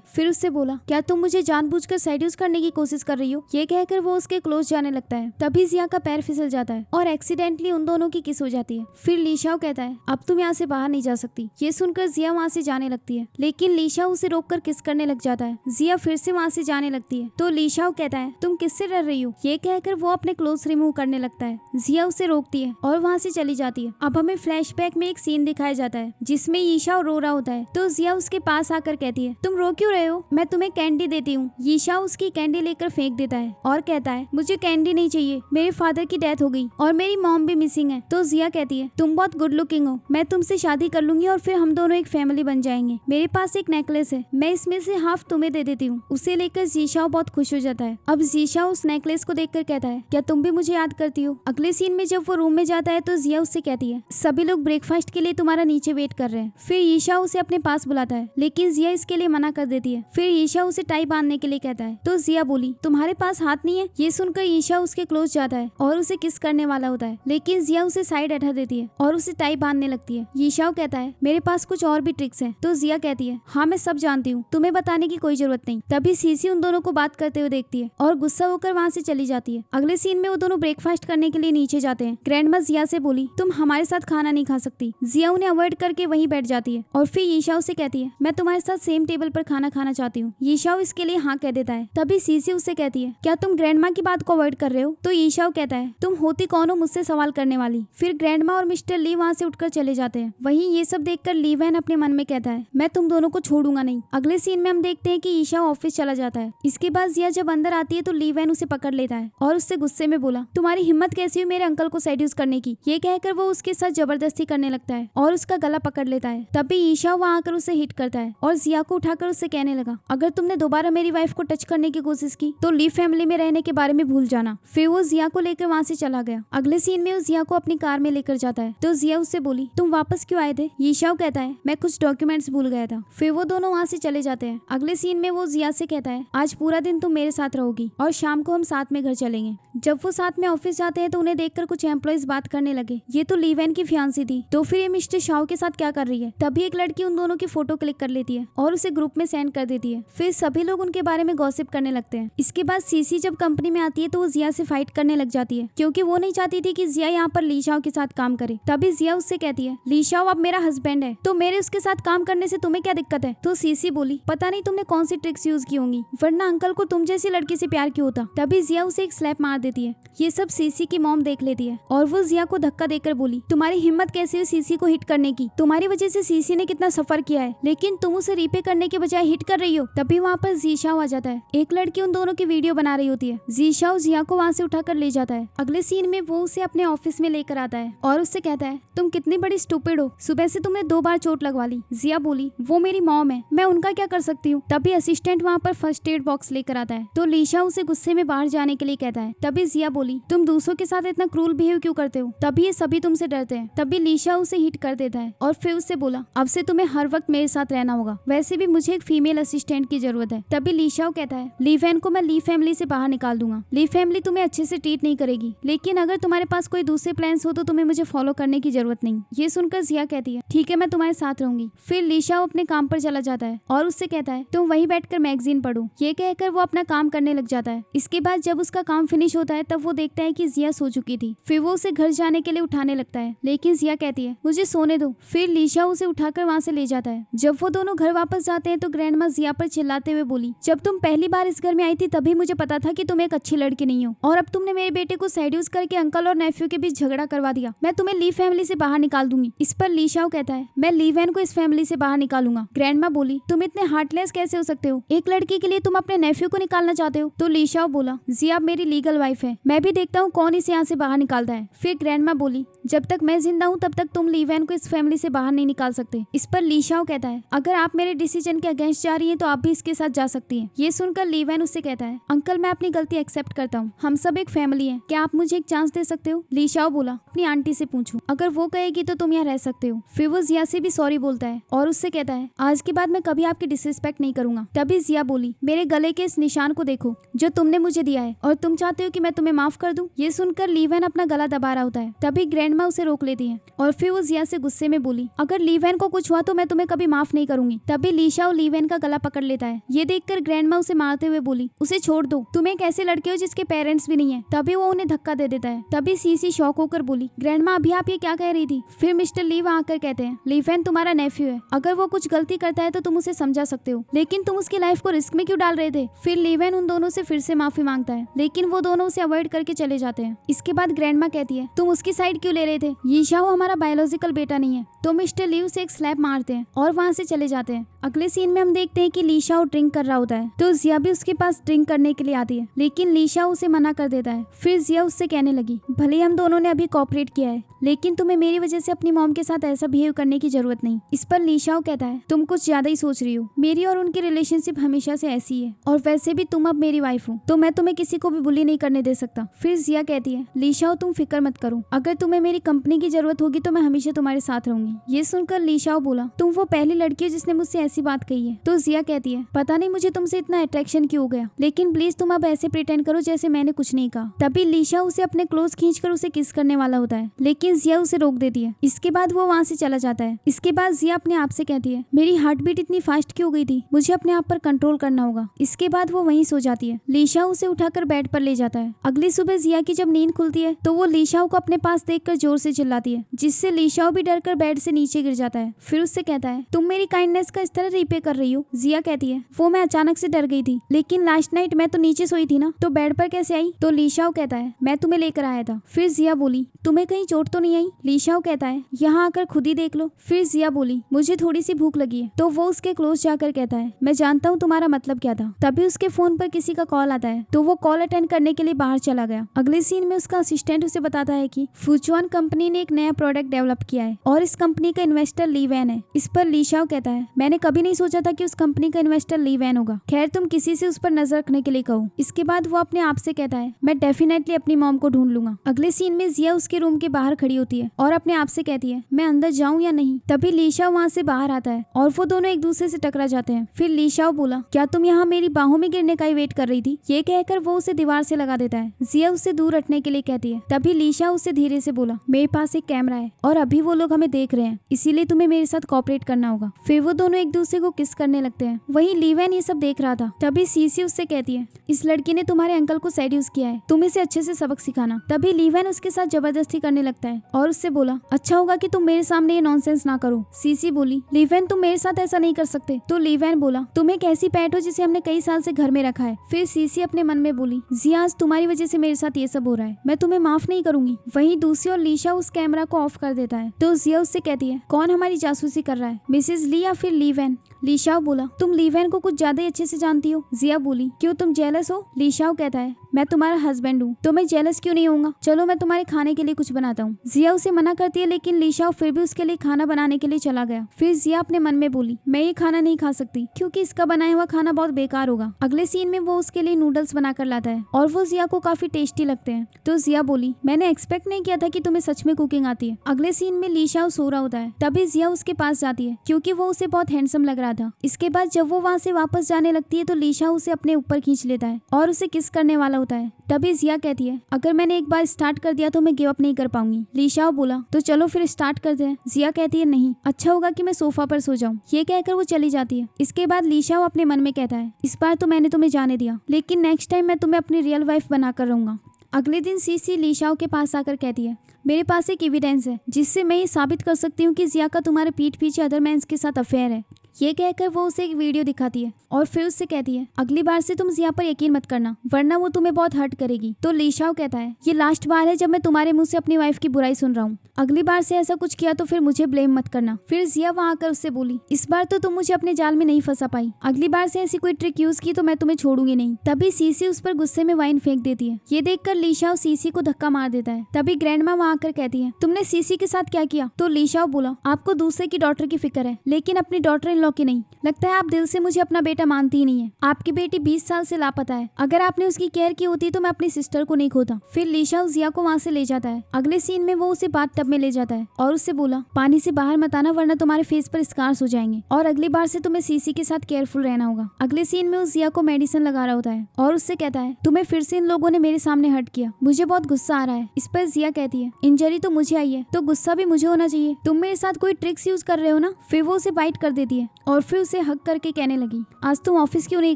फिर उससे बोला, क्या तुम मुझे जानबूझकर सेड्यूस करने की कोशिश कर रही हो? ये कहकर वो उसके क्लोज जाने लगता है। तभी जिया का पैर फिसल जाता है और एक्सीडेंटली उन दोनों की किस हो जाती है। फिर लीशा कहता है, अब तुम यहाँ से बाहर नहीं जा सकती। ये सुनकर जिया वहाँ से जाने लगती है, लेकिन लीशा उसे रोककर किस करने लग जाता है। जिया फिर से वहाँ से जाने लगती है तो लीशा कहता है, तुम किससे डर रही हो? ये कहकर वो अपने क्लोथ रिमूव करने लगता है। जिया उसे रोकती है और वहाँ से चली जाती है। अब हमें फ्लैशबैक में एक सीन दिखाया जाता है जिसमें ईशा रो रहा होता है। तो जिया उसके पास आकर कहती है, तुम रो क्यों रहे हो? मैं तुम्हें कैंडी देती हूँ। ईशा उसकी कैंडी लेकर फेंक देता है और कहता है, मुझे कैंडी नहीं चाहिए, मेरे फादर की डेथ हो गई और मेरी मॉम भी मिसिंग है। तो जिया कहती है, तुम बहुत गुड लुकिंग हो, मैं तुमसे शादी कर लूंगी और फिर हम दोनों एक फैमिली बन जाएंगे। मेरे पास एक नेकलेस है, मैं इसमें से हाफ तुम्हें दे देती हूँ। उसे लेकर जीशा बहुत खुश हो जाता है। अब जीशा उस नेकलेस को देखकर कहता है, क्या तुम भी मुझे याद करती हो? अगले सीन में जब वो रूम में जाता है तो जिया उससे कहती है, सभी लोग ब्रेकफास्ट के लिए तुम्हारा नीचे वेट कर रहे हैं। फिर ईशा उसे अपने पास बुलाता है, लेकिन जिया इसके लिए मना कर देती है। फिर ईशा उसे टाई बांधने के लिए कहता है तो जिया बोली, तुम्हारे पास हाथ नहीं है? ये सुनकर ईशा उसके क्लोज जाता है और उसे किस करने वाला होता है, लेकिन जिया उसे साइड हटा देती है और उसे टाई बांधने लगती है। ईशा कहता है, मेरे पास कुछ और भी ट्रिक्स हैं। तो जिया कहती है, हाँ मैं सब जानती हूँ, तुम्हें बताने की कोई जरूरत नहीं। तभी सीसी उन दोनों को बात करते हुए देखती है और गुस्सा होकर वहाँ से चली जाती है। अगले सीन में वो दोनों ब्रेकफास्ट करने के लिए नीचे जाते हैं। ग्रैंडमा जिया से बोली, तुम हमारे साथ खाना नहीं खा सकती। जिया उन्हें अवॉइड करके वहीं बैठ जाती है और फिर ईशा उसे कहती है, मैं तुम्हारे साथ सेम टेबल पर खाना खाना चाहती हूँ। ईशा इसके लिए हाँ कह देता है। तभी सीसी उससे कहती है, क्या तुम ग्रैंडमा की बात को अवॉइड कर रहे हो? तो ईशा कहता है, तुम होती कौन हो मुझसे सवाल करने वाली? फिर ग्रैंडमा और मिस्टर ली वहाँ से उठकर चले जाते हैं। वहीं ये सब देखकर ली वैन अपने मन में कहता है, मैं तुम दोनों को छोड़ूंगा नहीं। अगले सीन में हम देखते हैं कि ईशा ऑफिस चला जाता है। इसके बाद जिया जब अंदर आती है तो ली वैन उसे पकड़ लेता है और उससे गुस्से में बोला, तुम्हारी हिम्मत कैसी हुई मेरे अंकल को सेड्यूस करने की? ये कहकर वो उसके साथ जबरदस्ती करने लगता है और उसका गला पकड़ लेता है। तभी ईशा वहाँ आकर उसे हिट करता है और जिया को उठाकर उससे कहने लगा, अगर तुमने दोबारा मेरी वाइफ को टच करने की कोशिश की तो ली फैमिली में रहने के बारे में भूल जाना। फिर वो जिया को लेकर वहाँ से चला गया। अगले सीन में वो जिया को अपनी कार में लेकर जाता है तो जिया उससे बोली, तुम वापस क्यों आए थे? ईशा कहता है, मैं कुछ डॉक्यूमेंट्स भूल गया था। फिर वो दोनों वहाँ से चले जाते हैं। अगले सीन में वो जिया से कहता है, आज पूरा दिन तुम मेरे साथ रहोगी और शाम को हम साथ में घर चलेंगे। जब वो साथ में ऑफिस जाते हैं तो उन्हें देखकर कुछ एम्प्लॉइज बात करने लगे, ये तो ली वैन की फियांसी थी, तो फिर ये मिस्टर शाओ के साथ क्या कर रही है? तभी एक लड़की उन दोनों की फोटो क्लिक कर लेती है और उसे ग्रुप में सेंड कर देती है। फिर सभी लोग उनके बारे में गॉसिप करने लगते हैं। इसके बाद सीसी जब कंपनी में आती है तो वो जिया से फाइट करने लग जाती है क्योंकि वो नहीं चाहती थी कि जिया यहाँ पर ली शाओ के साथ काम करे। तभी जिया उससे कहती है, ली शाओ अब मेरा हस्बैंड है तो मेरे उसके साथ काम करने से तुम्हें क्या दिक्कत है? तो सीसी बोली, पता नहीं तुमने कौन सी ट्रिक्स यूज की होंगी, वरना अंकल को तुम जैसी लड़की से प्यार क्यों होता? तभी जिया उसे एक स्लैप मार देती है। ये सब सीसी की मॉम देख लेती है और वो जिया को धक्का देकर बोली, तुम्हारी हिम्मत कैसे हुई सीसी को हिट करने की? तुम्हारी वजह से सीसी ने कितना सफर किया है, लेकिन तुम उसे रीपे करने के बजाय हिट कर रही हो। तभी वहाँ पर जीशाओ आ जाता है। एक लड़की उन दोनों की वीडियो बना रही होती है। जीशाओ जिया को वहाँ से उठाकर ले जाता है। अगले सीन में वो उसे अपने ऑफिस में लेकर आता है और उससे कहता है, तुम कितनी बड़ी स्टूपिड हो, सुबह से तुमने 2 बार चोट लगवा ली। जिया बोली, वो मेरी मॉम है, मैं उनका क्या कर सकती हूँ? तभी असिस्टेंट वहाँ पर फर्स्ट एड बॉक्स लेकर आता है तो लीशा उसे गुस्से में बाहर जाने के लिए कहता है। तभी जिया बोली, तुम दूसरों के साथ इतना क्रूल बिहेव क्यों करते हो? तभी ये सभी तुमसे डरते हैं। तभी लीशा उसे हिट कर देता है और फिर उससे बोला, अब से तुम्हें हर वक्त मेरे साथ रहना होगा, वैसे भी मुझे एक फीमेल असिस्टेंट की जरूरत है। तभी लीशा कहता है, ली वैन को मैं ली फैमिली से बाहर निकाल दूंगा। ली फैमिली तुम्हें अच्छे से ट्रीट नहीं करेगी, लेकिन अगर तुम्हारे पास कोई दूसरे प्लान्स हो तो तुम्हें मुझे फॉलो करने की जरूरत नहीं। ये सुनकर जिया कहती है, ठीक है मैं तुम्हारे साथ रहूंगी। फिर लीशा अपने काम पर चला जाता है और उससे कहता है, तुम वहीं बैठकर मैगजीन पढ़ो। ये कहकर वो अपना काम करने लग जाता है। इसके बाद जब उसका काम फिनिश होता है तब वो देखता है कि जिया सो चुकी थी। फिर वो उसे घर जाने के लिए उठाने लगता है, लेकिन जिया कहती है, मुझे सोने दो। फिर लीशा उसे उठाकर वहाँ से ले जाता है। जब वो दोनों घर वापस जाते हैं तो ग्रैंडमा जिया पर चिल्लाते हुए बोली, जब तुम पहली बार इस घर में आई थी तभी मुझे पता था कि तुम एक अच्छी लड़की नहीं हो, और अब तुमने मेरे बेटे को सेड्यूस करके अंकल और नेफ्यू के बीच झगड़ा करवा दिया। मैं तुम्हें ली फैमिली से बाहर निकाल दूंगी। इस पर लीशा कहता है, मैं ली वैन को इस फैमिली से बाहर निकालूंगा। ग्रैंडमा बोली, तुम इतने हार्टलेस कैसे हो सकते हो? एक लड़की के लिए तुम अपने नेफ्यू को निकालना चाहते हो? तो लीशा बोला, जिया अब मेरी लीगल वाइफ है, मैं भी देखता हूँ कौन इसे यहाँ से बाहर निकालता है। फिर ग्रैंडमा बोली, जब तक मैं जिंदा हूँ तब तक तुम ली वैन को इस फैमिली से बाहर नहीं निकाल सकते। इस पर लीशा कहता है, अगर आप मेरे डिसीजन के अगेंस्ट जा रही हैं तो आप भी इसके साथ जा सकती हैं। ये सुनकर ली वैन उससे कहता है, अंकल मैं अपनी गलती एक्सेप्ट करता हूँ, हम सब एक फैमिली है, क्या आप मुझे एक चांस दे सकते हो? लीशा बोला, अपनी आंटी से पूछूं, अगर वो कहेगी तो तुम यहाँ रह सकते हो। फिर वो जिया से भी सॉरी बोलता है और उससे कहता है, आज के बाद मैं कभी आपकी डिसरिस्पेक्ट नहीं करूंगा। तभी जिया बोली, मेरे गले के इस निशान को देखो जो तुमने मुझे दिया है, और तुम चाहते हो कि मैं तुम्हें माफ कर दूं? ये सुनकर ली वैन अपना गला दबा रहा होता है। तभी ग्रैंडमा उसे रोक लेती है और फिर वो जिया उसे गुस्से में बोली, अगर ली वैन को कुछ हुआ तो मैं तुम्हें कभी माफ नहीं करूंगी। तभी ली शाओ ली वैन का गला पकड़ लेता है। ये देखकर ग्रैंडमा उसे मारते हुए बोली, उसे छोड़ दो, तुम एक ऐसे लड़के हो जिसके पेरेंट्स भी नहीं है। तभी वो उन्हें धक्का दे देता है। तभी सीसी शॉक होकर बोली, ग्रैंडमा अभी आप ये क्या कह रही थी? फिर मिस्टर ली वहां आकर कहते हैं, ली वैन तुम्हारा नेफ्यू है, अगर वो कुछ गलती करता है तो तुम उसे समझा सकते हो, लेकिन तुम उसकी लाइफ को रिस्क में क्यों डाल रहे थे? फिर ली वैन उन दोनों से फिर से माफी मांगता है, लेकिन वो दोनों उसे अवॉइड करके चले जाते हैं। इसके बाद ग्रैंडमा कहती है, तुम उसकी साइड क्यों ले रहे थे? ये शाओ हमारा बायोलॉजिकल बेटा नहीं है। तो मिस्टर ली उसे एक स्लैप मारते हैं और वहाँ से चले जाते हैं। अगले सीन में हम देखते हैं कि ली शाओ ड्रिंक कर रहा होता है, तो जिया भी उसके पास ड्रिंक करने के लिए आती है, लेकिन ली शाओ उसे मना कर देता है। फिर जिया उससे कहने लगी, भले हम दोनों ने अभी कोऑपरेट किया है, लेकिन तुम्हें मेरी वजह से अपनी मॉम के साथ ऐसा बिहेव करने की जरूरत नहीं। इस पर ली शाओ कहता है, तुम कुछ ज्यादा ही सोच रही हो, मेरी और उनकी रिलेशनशिप हमेशा से ऐसी है, और वैसे भी तुम अब मेरी वाइफ हो, तो मैं तुम्हें किसी को भी बुली नहीं करने दे सकता। फिर जिया कहती है, ली शाओ तुम फिक्र मत करो, अगर तुम्हें मेरी कंपनी की जरूरत होगी तो मैं हमेशा तुम्हारे साथ रहूंगी। ये सुनकर ली शाओ बोला, तुम वो पहली लड़की हो जिसने मुझसे ऐसी बात कही है। तो जिया कहती है, पता नहीं मुझे तुमसे इतना अट्रैक्शन क्यों हो गया, लेकिन प्लीज तुम अब ऐसे प्रिटेंड करो जैसे मैंने कुछ नहीं कहा। तभी ली शाओ उसे अपने क्लोज खींचकर उसे किस करने वाला होता है, लेकिन जिया उसे रोक देती है। इसके बाद वो वहाँ से चला जाता है। इसके बाद जिया अपने आप से कहती है, मेरी हार्ट बीट इतनी फास्ट क्यों हो गई थी, मुझे अपने आप पर कंट्रोल करना होगा। इसके बाद वो वहीं सो जाती है। ली शाओ उसे उठाकर बेड पर ले जाता है। अगली सुबह जिया की जब नींद खुलती है तो वो ली शाओ को अपने पास देखकर जोर से चिल्लाती है, जिससे ली शाओ भी डरकर बेड से नीचे गिर जाता है। फिर उससे कहता है, तुम मेरी काइंडनेस का इस तरह रिपे कर रही हो। जिया कहती है, वो मैं अचानक से डर गई थी, लेकिन लास्ट नाइट मैं तो नीचे सोई थी ना, तो बेड पर कैसे आई? तो ली शाओ कहता है, मैं तुम्हें लेकर आया था। फिर जिया बोली, तुम्हें कहीं चोट तो नहीं आई? ली शाओ कहता है, यहाँ आकर खुद ही देख लो। फिर जिया बोली, मुझे थोड़ी सी भूख लगी है। तो वो उसके क्लोज जाकर कहता है, मैं जानता हूँ तुम्हारा मतलब क्या था। तभी उसके फोन पर किसी का कॉल आता है, तो वो कॉल अटेंड करने के लिए बाहर चला गया। अगले सीन में उसका असिस्टेंट उसे बताता है कि फूचुआन कंपनी ने एक नया प्रोडक्ट डेवलप किया है और इस कंपनी का इन्वेस्टर ली वैन है। इस पर ली शाओ कहता है, मैंने कभी नहीं सोचा था कि उस कंपनी का इन्वेस्टर ली वैन होगा। खैर तुम किसी से उस पर नजर रखने के लिए कहो। इसके बाद वो अपने आप से कहता है, मैं डेफिनेटली अपनी मॉम को ढूंढ लूंगा। अगले सीन में जिया उसके रूम के बाहर खड़ी होती है और अपने आप से कहती है, मैं अंदर जाऊं या नहीं। तभी ली शाओ वहाँ से बाहर आता है और वो दोनों एक दूसरे से टकरा जाते हैं। फिर ली शाओ बोला, क्या तुम यहाँ मेरी बाहों में गिरने का ही वेट कर रही थी? ये कहकर वो उसे दीवार से लगा देता है। जिया उससे दूर हटने के लिए कहती है। तभी ली शाओ उससे धीरे से बोला, मेरे पास एक कैमरा है और अभी वो लोग हमें देख रहे हैं, इसीलिए तुम्हें मेरे साथ कोऑपरेट करना होगा। फिर वो दोनों एक दूसरे को किस करने लगते हैं। वहीं ली वैन ये सब देख रहा था। तभी सीसी उससे कहती है, इस लड़की ने तुम्हारे अंकल को सेड्यूस किया है, तुम इसे अच्छे से सबक सिखाना। तभी ली वैन उसके साथ जबरदस्ती करने लगता है और उससे बोला, अच्छा होगा कि तुम मेरे सामने ये नॉनसेंस ना करो। सीसी बोली, ली वैन तुम मेरे साथ ऐसा नहीं कर सकते। तो ली वैन बोला, तुम एक ऐसी पैट हो जिसे हमने कई साल से घर में रखा है। फिर सीसी अपने मन में बोली, जिया आज तुम्हारी वजह से मेरे साथ ये सब हो रहा है, मैं तुम्हें माफ नहीं करूंगी। वहीं दूसरी ओर ली शाओ उस कैमरा को ऑफ कर देता है। तो जिया उससे कहती है, कौन हमारी जासूसी कर रहा है, मिसेज ली या फिर ली वैन? ली शाओ बोला, तुम ली वैन को कुछ ज्यादा ही अच्छे से जानती हो। जिया बोली, क्यों तुम जेलस हो? ली शाओ कहता है, मैं तुम्हारा हस्बैंड हूँ तो मैं जेलस क्यों नहीं होऊंगा, चलो मैं तुम्हारे खाने के लिए कुछ बनाता हूँ। जिया उसे मना करती है, लेकिन ली शाओ फिर भी उसके लिए खाना बनाने के लिए चला गया। फिर जिया अपने मन में बोली, मैं ये खाना नहीं खा सकती क्योंकि इसका बनाया हुआ खाना बहुत बेकार होगा। अगले सीन में वो उसके लिए नूडल्स बनाकर लाता है और वो जिया को काफी टेस्टी लगते हैं। तो जिया बोली, मैंने एक्सपेक्ट नहीं किया था कि तुम्हें सच में कुकिंग आती है। अगले सीन में ली शाओ सो रहा होता है। तभी जिया उसके पास जाती है क्योंकि वो उसे बहुत हैंडसम लग रहा था। इसके बाद जब वो वहाँ से वापस जाने लगती है तो ली शाओ उसे अपने ऊपर खींच लेता है और उसे किस करने वाला होता है। तभी जिया कहती है, अगर मैंने एक बार स्टार्ट कर दिया तो मैं गिव अप नहीं कर पाऊंगी। ली शाओ बोला, तो चलो फिर स्टार्ट करते हैं। जिया कहती है, नहीं, अच्छा होगा कि मैं सोफा पर सो जाऊं। ये कहकर वो चली जाती है। इसके बाद ली शाओ अपने मन में कहता है, इस बार तो मैंने तुम्हें जाने दिया, लेकिन नेक्स्ट टाइम मैं तुम्हें अपनी रियल वाइफ बनाकर रहूंगा। अगले दिन सीसी ली शाओ के पास आकर कहती है, मेरे पास एक एविडेंस है जिससे मैं ये साबित कर सकती हूँ कि जिया का तुम्हारे पीठ पीछे अदर मैंस के साथ अफेयर है। ये कहकर वो उसे एक वीडियो दिखाती है और फिर उससे कहती है, अगली बार से तुम जिया पर यकीन मत करना वरना वो तुम्हें बहुत हर्ट करेगी। तो ली शाओ कहता है, ये लास्ट बार है जब मैं तुम्हारे मुंह से अपनी वाइफ की बुराई सुन रहा हूँ, अगली बार से ऐसा कुछ किया तो फिर मुझे ब्लेम मत करना। फिर जिया वहाँ आकर उससे बोली, इस बार तो तुम मुझे अपने जाल में नहीं फंसा पाई, अगली बार से ऐसी कोई ट्रिक यूज की तो मैं तुम्हें छोड़ूंगी नहीं। तभी सीसी उस पर गुस्से में वाइन फेंक देती है। ये देखकर ली शाओ सीसी को धक्का मार देता है। तभी ग्रैंडमा वहाँ आकर कहती है, तुमने सीसी के साथ क्या किया? तो ली शाओ बोला, आपको दूसरे की डॉटर की फिक्र है, लेकिन अपनी डॉटर इन लॉ लो कि नहीं, लगता है आप दिल से मुझे अपना बेटा मानती ही नहीं है। आपकी बेटी 20 साल से लापता है, अगर आपने उसकी केयर की होती तो मैं अपनी सिस्टर को नहीं खोता। फिर लीशा जिया को वहाँ से ले जाता है। अगले सीन में वो उसे बाथ टब में ले जाता है और उससे बोला पानी से बाहर मत आना वरना तुम्हारे फेस पर स्कार्स हो जाएंगे और अगली बार से तुम्हें सीसी के साथ केयरफुल रहना होगा। अगले सीन में उस जिया को मेडिसिन लगा रहा होता है और उससे कहता है तुम्हें फिर से इन लोगों ने मेरे सामने हर्ट किया, मुझे बहुत गुस्सा आ रहा है। इस पर जिया कहती है इंजरी तो मुझे आई है तो गुस्सा भी मुझे होना चाहिए, तुम मेरे साथ कोई ट्रिक्स यूज कर रहे हो ना। फिर वो उसे बाइट कर देती है और फिर उसे हक करके कहने लगी आज तुम ऑफिस क्यों नहीं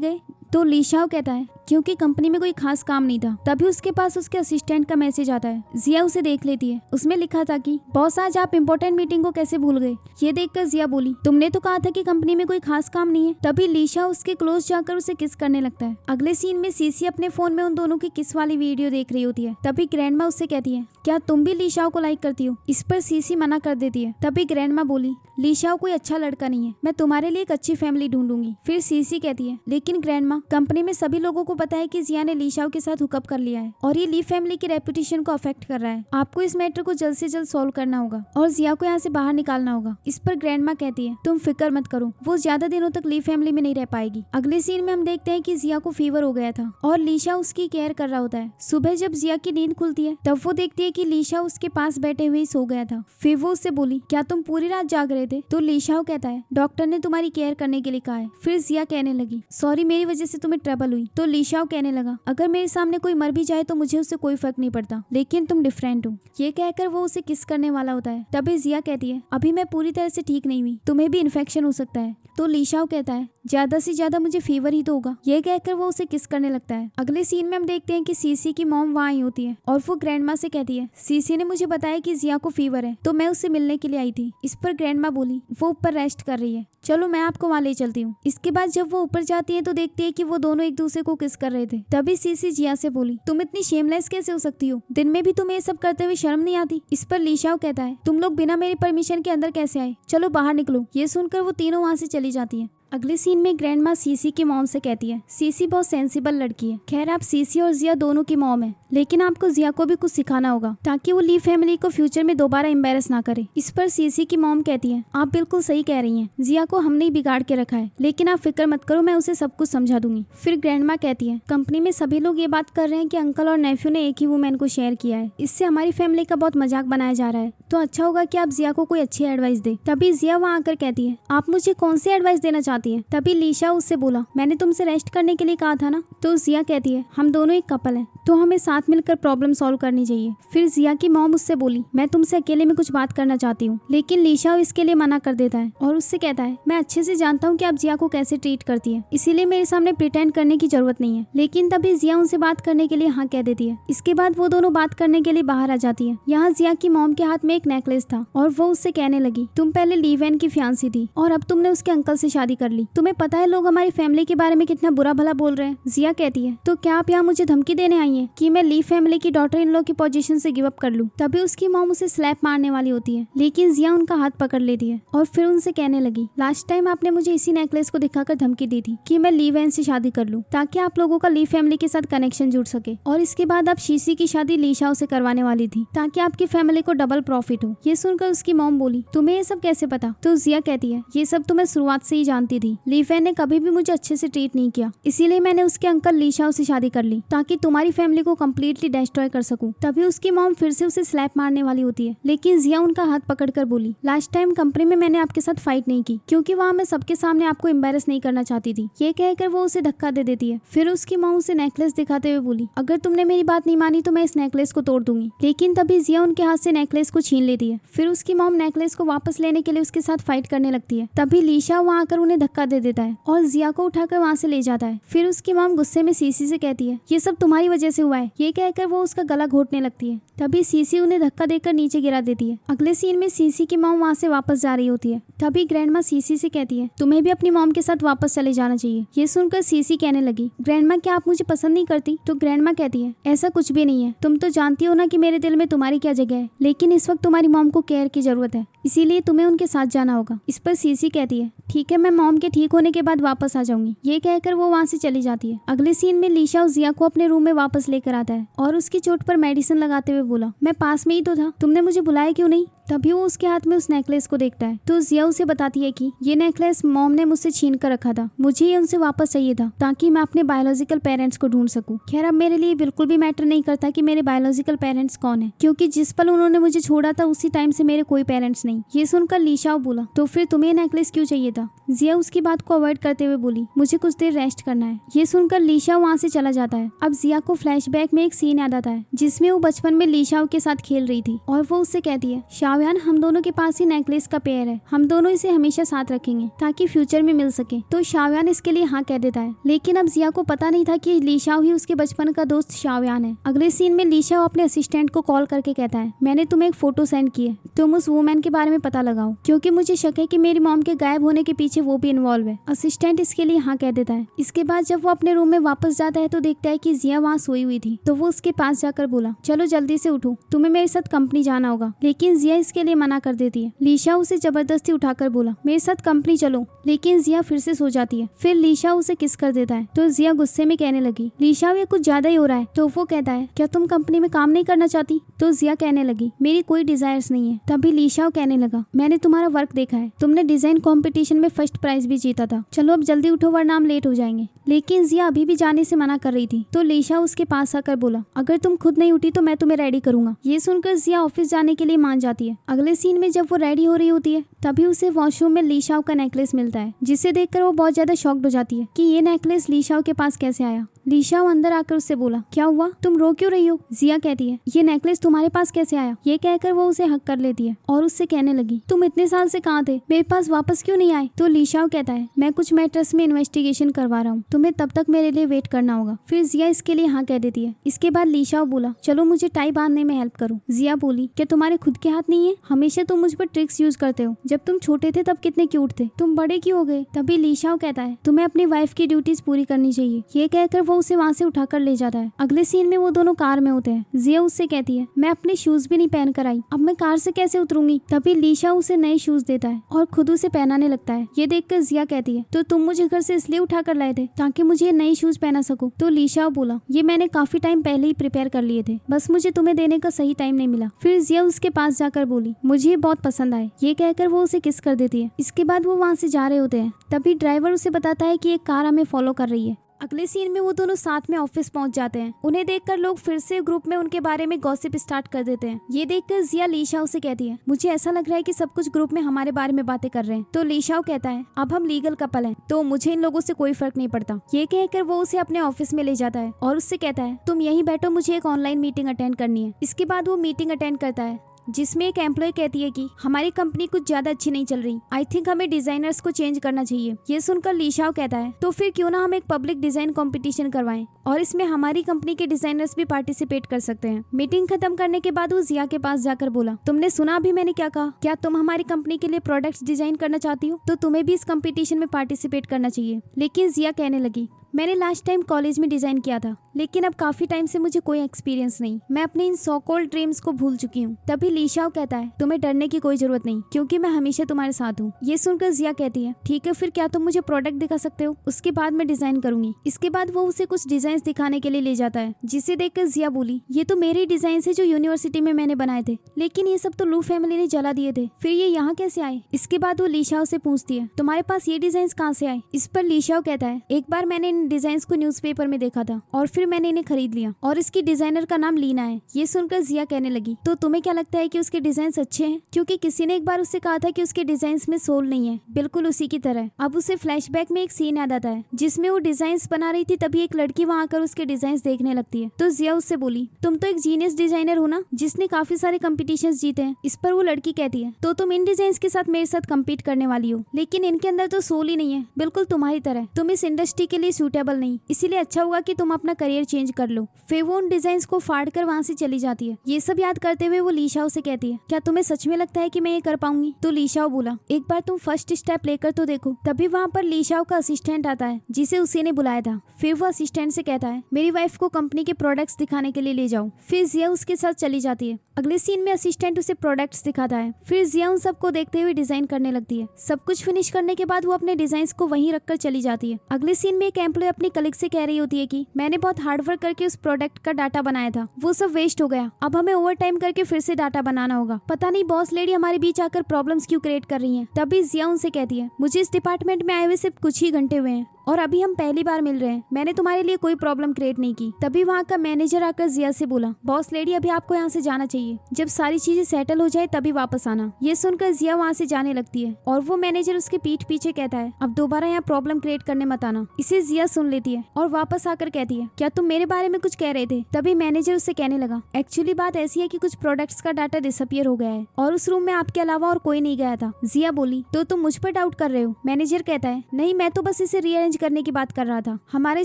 गए। तो लीशाओ कहता है क्योंकि कंपनी में कोई खास काम नहीं था। तभी उसके पास उसके असिस्टेंट का मैसेज आता है। जिया उसे देख लेती है, उसमें लिखा था कि बॉस आज आप इम्पोर्टेंट मीटिंग को कैसे भूल गए। ये देखकर जिया बोली तुमने तो कहा था कि कंपनी में कोई खास काम नहीं है। तभी लीशा उसके क्लोज जाकर उसे किस करने लगता है। अगले सीन में सीसी अपने फोन में उन दोनों की किस वाली वीडियो देख रही होती है। तभी ग्रैंडमा उससे कहती है क्या तुम भी लीशाओ को लाइक करती हो। इस पर सीसी मना कर देती है। तभी ग्रैंडमा बोली लीशाओ कोई अच्छा लड़का नहीं है, मैं तुम्हारे लिए एक अच्छी फैमिली ढूंढूंगी। फिर सीसी कहती है लेकिन ग्रैंडमा कंपनी में सभी लोगों को पता है कि जिया ने लीशाओ के साथ हुकअप कर लिया है और ये ली फैमिली की रेपुटेशन को अफेक्ट कर रहा है। आपको इस मैटर को जल्द से जल्द सॉल्व करना होगा और जिया को यहाँ से बाहर निकालना होगा। इस पर ग्रैंडमा कहती है तुम फिक्र मत करो, वो ज्यादा दिनों तक ली फैमिली में नहीं रह पाएगी। अगले सीन में हम देखते हैं कि जिया को फीवर हो गया था और लीशा उसकी केयर कर रहा होता है। सुबह जब जिया की नींद खुलती है तब वो देखती है कि लीशा उसके पास बैठे हुए सो गया था। फिर वो उससे बोली क्या तुम पूरी रात जाग रहे थे। तो लीशा कहता है डॉक्टर ने तुम्हारी केयर करने के लिए कहा है। फिर जिया कहने लगी सॉरी मेरी वजह से तुम्हें ट्रबल हुई। तो लीशा कहने लगा अगर मेरे सामने कोई मर भी जाए तो मुझे उससे कोई फर्क नहीं पड़ता, लेकिन तुम डिफरेंट हो। ये कहकर वो उसे किस करने वाला होता है। तभी जिया कहती है अभी मैं पूरी तरह से ठीक नहीं हुई, तुम्हें भी इन्फेक्शन हो सकता है। तो लीशाओ कहता है ज्यादा से ज्यादा मुझे फीवर ही तो होगा। ये कहकर वो उसे किस करने लगता है। अगले सीन में हम देखते हैं कि सीसी की मॉम वहाँ आई होती है और वो ग्रैंडमा से कहती है सीसी ने मुझे बताया कि जिया को फीवर है तो मैं उससे मिलने के लिए आई थी। इस पर ग्रैंडमा बोली वो ऊपर रेस्ट कर रही है, चलो मैं आपको वहाँ ले चलती हूँ। इसके बाद जब वो ऊपर जाती है तो देखती है कि वो दोनों एक दूसरे को किस कर रहे थे। तभी सीसी जिया से बोली तुम इतनी शेमलेस कैसे हो सकती हो, दिन में भी तुम्हें ये सब करते हुए शर्म नहीं आती। इस पर लीशाओ कहता है तुम लोग बिना मेरी परमिशन के अंदर कैसे आए, चलो बाहर निकलो। ये सुनकर वो तीनों वहाँ से चली जाती है। अगले सीन में ग्रैंडमा सीसी की मॉम से कहती है सीसी बहुत सेंसिबल लड़की है। खैर आप सीसी और जिया दोनों की मॉम है, लेकिन आपको जिया को भी कुछ सिखाना होगा ताकि वो ली फैमिली को फ्यूचर में दोबारा एम्बेरस ना करे। इस पर सीसी की मॉम कहती है आप बिल्कुल सही कह रही हैं, जिया को हमने ही बिगाड़ के रखा है, लेकिन आप फिक्र मत करो मैं उसे सब कुछ समझा दूंगी। फिर ग्रैंडमा कहती है कंपनी में सभी लोग ये बात कर रहे हैं कि अंकल और नेफ्यू ने एक ही वुमेन को शेयर किया है, इससे हमारी फैमिली का बहुत मजाक बनाया जा रहा है, तो अच्छा होगा कि आप जिया को कोई अच्छी एडवाइस दे। तभी जिया वहाँ आकर कहती है आप मुझे कौन सी एडवाइस देना चाहती है। तभी लीशा उससे बोला मैंने तुमसे रेस्ट करने के लिए कहा था ना। तो जिया कहती है हम दोनों एक कपल हैं तो हमें साथ मिलकर प्रॉब्लम सॉल्व करनी चाहिए। फिर जिया की मॉम उससे बोली मैं तुमसे अकेले में कुछ बात करना चाहती हूँ, लेकिन लीशा इसके लिए मना कर देता है और उससे कहता है मैं अच्छे से जानता हूँ कि आप जिया को कैसे ट्रीट करती है, इसीलिए मेरे सामने प्रिटेंड करने की जरूरत नहीं है। लेकिन तभी जिया उनसे बात करने के लिए हाँ कह देती है। इसके बाद वो दोनों बात करने के लिए बाहर आ जाती है। यहाँ जिया की मॉम के हाथ में एक नेकलेस था और वो उससे कहने लगी तुम पहले लीवेन की फियांसी थी और अब तुमने उसके अंकल से शादी कर ली, तुम्हें पता है लोग हमारी फैमिली के बारे में कितना बुरा भला बोल रहे हैं। जिया कहती है तो क्या आप यहाँ मुझे धमकी देने आई है कि मैं ली फैमिली की डॉटर इन लॉ की पोजीशन से गिव अप कर लूं। तभी उसकी मॉम उसे स्लैप मारने वाली होती है, लेकिन जिया उनका हाथ पकड़ लेती है और फिर उनसे कहने लगी लास्ट टाइम आपने मुझे इसी नेकलेस को दिखाकर धमकी दी थी कि मैं ली वैन से शादी कर लूं ताकि आप लोगों का ली फैमिली के साथ कनेक्शन जुड़ सके, और इसके बाद आप शीशी की शादी लीशाओ से करवाने वाली थी ताकि आपकी फैमिली को डबल प्रॉफिट हो। ये सुनकर उसकी मॉम बोली तुम्हें ये सब कैसे पता। तो जिया कहती है ये सब तो मैं शुरुआत से ही जानती थी, ली फैन ने कभी भी मुझे अच्छे से ट्रीट नहीं किया, इसीलिए मैंने उसके अंकल लीशाओ से शादी कर ली ताकि तुम्हारी फैमिली को कम्प्लीटली डिस्ट्रॉय कर सकूं। तभी उसकी मॉम फिर से उसे स्लैप मारने वाली होती है, लेकिन जिया उनका हाथ पकड़कर बोली लास्ट टाइम कंपनी में मैंने आपके साथ फाइट नहीं की क्योंकि वहाँ मैं सबके सामने आपको एम्बेरस नहीं करना चाहती थी। ये कहकर वो उसे धक्का दे देती है। फिर उसकी मॉम उसे नेकलेस दिखाते हुए बोली अगर तुमने मेरी बात नहीं मानी तो मैं इस नेकलेस को तोड़ दूंगी, लेकिन तभी जिया उनके हाथ से नेकलेस को छीन लेती है। फिर उसकी मॉम नेकलेस को वापस लेने के लिए उसके साथ फाइट करने लगती है। तभी लीशा वहाँ आकर उन्हें धक्का दे देता है और जिया को उठाकर वहाँ से ले जाता है। फिर उसकी मॉम गुस्से में सीसी से कहती है ये सब तुम्हारी वजह से हुआ है। ये कहकर वो उसका गला घोटने लगती है। तभी सीसी उन्हें धक्का देकर नीचे गिरा देती है। अगले सीन में सीसी की मॉम वहाँ से वापस जा रही होती है। तभी ग्रैंडमा सीसी से कहती है तुम्हें भी अपनी मॉम के साथ वापस चले जाना चाहिए। ये सुनकर सीसी कहने लगी ग्रैंडमा क्या आप मुझे पसंद नहीं करती। तो ग्रैंडमा कहती है ऐसा कुछ भी नहीं है, तुम तो जानती हो ना कि मेरे दिल में तुम्हारी क्या जगह है, लेकिन इस वक्त तुम्हारी मॉम को केयर की जरूरत है, इसीलिए तुम्हें उनके साथ जाना होगा। इस पर सीसी कहती है ठीक है मैं मॉम के ठीक होने के बाद वापस आ जाऊंगी। ये कहकर वो वहाँ से चली जाती है। अगले सीन में लीशा और जिया को अपने रूम में वापस लेकर आता है और उसकी चोट पर मेडिसिन लगाते हुए बोला मैं पास में ही तो था, तुमने मुझे बुलाया क्यों नहीं। तभी वो उसके हाथ में उस नेकलेस को देखता है तो जिया उसे बताती है कि ये नेकलेस मॉम ने मुझसे छीन कर रखा था, मुझे ये उनसे वापस चाहिए था ताकि मैं अपने बायोलॉजिकल पेरेंट्स को ढूंढ सकूं। खैर अब मेरे लिए बिल्कुल भी मैटर नहीं करता कि मेरे बायोलॉजिकल पेरेंट्स कौन है, क्योंकि जिस पल उन्होंने मुझे छोड़ा था उसी टाइम से मेरे कोई पेरेंट्स नहीं। ये सुनकर लीशाओ बोला तो फिर तुम्हें नेकलेस क्यों चाहिए था? जिया उसकी बात को अवॉइड करते हुए बोली मुझे कुछ देर रेस्ट करना है। ये सुनकर लीशाओ वहाँ से चला जाता है। अब जिया को फ्लैशबैक में एक सीन याद आता है जिसमें वो बचपन में लीशाओ के साथ खेल रही थी और वो उससे कहती है शाओयान हम दोनों के पास ही नेकलेस का पेयर है, हम दोनों इसे हमेशा साथ रखेंगे ताकि फ्यूचर में मिल सके। तो शाओयान इसके लिए हाँ कह देता है, लेकिन अब जिया को पता नहीं था कि लीशाओ ही उसके बचपन का दोस्त शाओयान है। अगले सीन में लीशाओ अपने असिस्टेंट को कॉल करके कहता है मैंने तुम्हें एक फोटो सेंड की है, तुम उस वुमेन के बारे में पता लगाओ क्योंकि मुझे शक है कि मेरी मॉम के गायब होने के पीछे वो भी इन्वॉल्व है। असिस्टेंट इसके लिए हाँ कह देता है। इसके बाद जब वो अपने रूम में वापस जाता है तो देखता है कि जिया वहाँ सोई हुई थी, तो वो उसके पास जाकर बोला चलो जल्दी से उठो, तुम्हें मेरे साथ कंपनी जाना होगा। लेकिन जिया इसके लिए मना कर देती है। लीशा उसे जबरदस्ती उठाकर बोला मेरे साथ कंपनी चलो, लेकिन जिया फिर से सो जाती है। फिर लीशा उसे किस कर देता है तो जिया गुस्से में कहने लगी लीशा ये कुछ ज्यादा ही हो रहा है। तो वो कहता है क्या तुम कंपनी में काम नहीं करना चाहती? तो जिया कहने लगी मेरी कोई डिजायर्स नहीं है। तभी लीशा कहने लगा मैंने तुम्हारा वर्क देखा है, तुमने डिजाइन कंपटीशन में फर्स्ट प्राइज भी जीता था, चलो अब जल्दी उठो वरना हम लेट हो जाएंगे। लेकिन जिया अभी भी जाने से मना कर रही थी। तो लीशा उसके पास आकर बोला अगर तुम खुद नहीं उठी तो मैं तुम्हें रेडी करूंगा। ये सुनकर जिया ऑफिस जाने के लिए मान जाती है। अगले सीन में जब वो रेडी हो रही होती है तभी उसे वॉशरूम में लीशाओ का नेकलेस मिलता है, जिसे देखकर वो बहुत ज्यादा शॉक्ड हो जाती है कि ये नेकलेस लीशाओ के पास कैसे आया। लीशाओ अंदर आकर उससे बोला क्या हुआ, तुम रो क्यों रही हो? जिया कहती है ये नेकलेस तुम्हारे पास कैसे आया? ये कहकर वो उसे हक कर लेती है और उससे कहने लगी तुम इतने साल से कहाँ थे, मेरे पास वापस क्यों नहीं आए? तो लीशाओ कहता है मैं कुछ मैटर्स में इन्वेस्टिगेशन करवा रहा हूँ, तुम्हें तब तक मेरे लिए वेट करना होगा। फिर जिया इसके लिए हाँ कह देती है। इसके बाद लीशाओ बोला चलो मुझे टाई बांधने में हेल्प करो। जिया बोली क्या तुम्हारे खुद के हाथ नहीं है? हमेशा तुम मुझ पर ट्रिक्स यूज करते हो, जब तुम छोटे थे तब कितने क्यूट थे, तुम बड़े क्यों हो गए? तभी लीशाओ कहता है तुम्हें अपनी वाइफ की ड्यूटीज पूरी करनी चाहिए। ये कहकर वो उसे वहाँ से उठाकर ले जाता है। अगले सीन में वो दोनों कार में होते हैं। जिया उससे कहती है मैं अपने शूज भी नहीं पहन कर आई, अब मैं कार से कैसे उतरूंगी? तभी लीशा उसे नए शूज देता है और खुद उसे पहनाने लगता है। ये देखकर जिया कहती है तो तुम मुझे घर से इसलिए उठा कर लाए थे ताकि मुझे नए शूज पहना सको? तो लीशा बोला ये मैंने काफी टाइम पहले ही प्रिपेयर कर लिए थे, बस मुझे तुम्हें देने का सही टाइम नहीं मिला। फिर जिया उसके पास जाकर बोली मुझे ये बहुत पसंद आए। ये कहकर वो उसे किस कर देती है। इसके बाद वो वहाँ से जा रहे होते हैं। तभी ड्राइवर उसे बताता है कि एक कार हमें फॉलो कर रही है। अगले सीन में वो दोनों साथ में ऑफिस पहुंच जाते हैं। उन्हें देखकर लोग फिर से ग्रुप में उनके बारे में गॉसिप स्टार्ट कर देते हैं। ये देखकर जिया लीशाओ से कहती है मुझे ऐसा लग रहा है कि सब कुछ ग्रुप में हमारे बारे में बातें कर रहे हैं। तो लीशाओ कहता है अब हम लीगल कपल हैं तो मुझे इन लोगों से कोई फर्क नहीं पड़ता। ये कहकर वो उसे अपने ऑफिस में ले जाता है और उससे कहता है तुम यहीं बैठो, मुझे एक ऑनलाइन मीटिंग अटेंड करनी है। इसके बाद वो मीटिंग अटेंड करता है जिसमें एक एम्प्लॉय कहती है कि हमारी कंपनी कुछ ज्यादा अच्छी नहीं चल रही, आई थिंक हमें डिजाइनर्स को चेंज करना चाहिए। ये सुनकर लीशाओ कहता है तो फिर क्यों ना हम एक पब्लिक डिजाइन कंपटीशन करवाएं और इसमें हमारी कंपनी के डिजाइनर्स भी पार्टिसिपेट कर सकते हैं। मीटिंग खत्म करने के बाद वो जिया के पास जाकर बोला तुमने सुना अभी मैंने क्या कहा? क्या तुम हमारी कंपनी के लिए प्रोडक्ट्स डिजाइन करना चाहती हो तो तुम्हें भी इस कंपटीशन में पार्टिसिपेट करना चाहिए। लेकिन जिया कहने लगी मैंने लास्ट टाइम कॉलेज में डिजाइन किया था, लेकिन अब काफी टाइम से मुझे कोई एक्सपीरियंस नहीं, मैं अपने इन सो कॉल्ड ड्रीम्स को भूल चुकी हूँ। तभी लीशाओ कहता है तुम्हें डरने की कोई जरूरत नहीं क्योंकि मैं हमेशा तुम्हारे साथ हूँ। ये सुनकर जिया कहती है ठीक है फिर क्या तुम मुझे प्रोडक्ट दिखा सकते हो, उसके बाद मैं डिजाइन करूंगी। इसके बाद वो उसे कुछ डिजाइन दिखाने के लिए ले जाता है, जिसे देखकर जिया बोली ये तो मेरे डिजाइन है जो यूनिवर्सिटी में मैंने बनाए थे, लेकिन ये सब तो लू फैमिली ने जला दिए थे, फिर ये यहाँ कैसे आए? इसके बाद वो लीशाओ से पूछती है तुम्हारे पास ये डिजाइन कहाँ से आए? इस पर लीशाओ कहता है एक बार मैंने इन डिजाइन को न्यूज़पेपर में देखा था और फिर मैंने इन्हें खरीद लिया और इसकी डिजाइनर का नाम लीना है। ये सुनकर जिया कहने लगी तो तुम्हें क्या लगता है कि उसके डिजाइन अच्छे हैं? क्योंकि किसी ने एक बार उससे कहा था कि उसके डिजाइन में सोल नहीं है, बिल्कुल उसी की तरह। अब उसे फ्लैशबैक में एक सीन याद आता है जिसमें वो डिजाइन बना रही थी, तभी एक लड़की वहाँ आकर उसके डिजाइन देखने लगती है। तो जिया उससे बोली तुम तो एक जीनियस डिजाइनर हो ना जिसने काफी सारे कॉम्पिटिशन जीते हैं। इस पर वो लड़की कहती है तो तुम इन डिजाइन के साथ मेरे साथ कम्पीट करने वाली हो, लेकिन इनके अंदर तो सोल ही नहीं है, बिल्कुल तुम्हारी तरह। तुम इस इंडस्ट्री के लिए सूटेबल नहीं, इसीलिए अच्छा हुआ कि तुम अपना करियर चेंज कर लो। फिर वो उन डिजाइन को फाड़ कर वहाँ से चली जाती है। ये सब याद करते हुए वो लीशाओ से कहती है क्या तुम्हें सच में लगता है कि मैं ये कर पाऊंगी? तो लीशाओ बोला एक बार तुम फर्स्ट स्टेप लेकर तो देखो। तभी वहाँ पर लीशाओ का असिस्टेंट आता है जिसे उसी ने बुलाया था। फिर वो असिस्टेंट से कहता है मेरी वाइफ को कंपनी के प्रोडक्ट्स दिखाने के लिए ले जाओ। फिर जिया उसके साथ चली जाती है। अगले सीन में असिस्टेंट उसे प्रोडक्ट्स दिखाता है। फिर जिया उन सबको देखते हुए डिजाइन करने लगती है। सब कुछ फिनिश करने के बाद वो अपने डिजाइन को वहीं रखकर चली जाती है। अगले सीन में एक एम्प्लॉय अपनी कलीग से कह रही होती है कि मैंने बहुत हार्ड वर्क करके उस प्रोडक्ट का डाटा बनाया था, वो सब वेस्ट हो गया, अब हमें ओवर टाइम करके फिर से डाटा बनाना होगा। पता नहीं बॉस लेडी हमारे बीच आकर प्रॉब्लम्स क्यों क्रिएट कर रही है। तभी जिया उनसे कहती है, मुझे इस डिपार्टमेंट में आए हुए सिर्फ कुछ ही घंटे हुए हैं और अभी हम पहली बार मिल रहे हैं। मैंने तुम्हारे लिए कोई प्रॉब्लम क्रिएट नहीं की। तभी वहाँ का मैनेजर आकर जिया से बोला, बॉस लेडी अभी आपको यहाँ से जाना चाहिए। जब सारी चीजें सेटल हो जाए तभी वापस आना। ये सुनकर जिया वहाँ से जाने लगती है और वो मैनेजर उसके पीठ पीछे कहता है, अब दोबारा यहाँ प्रॉब्लम क्रिएट करने मत आना। इसे जिया सुन लेती है और वापस आकर कहती है, क्या तुम मेरे बारे में कुछ कह रहे थे? तभी मैनेजर उससे कहने लगा, एक्चुअली बात ऐसी है कि कुछ प्रोडक्ट्स का डाटा डिसअपियर हो गया है और उस रूम में आपके अलावा और कोई नहीं गया था। जिया बोली, तो तुम मुझ पर डाउट कर रहे हो? मैनेजर कहता है, नहीं, मैं तो बस इसे रीअरेंज करने की बात कर रहा था। हमारे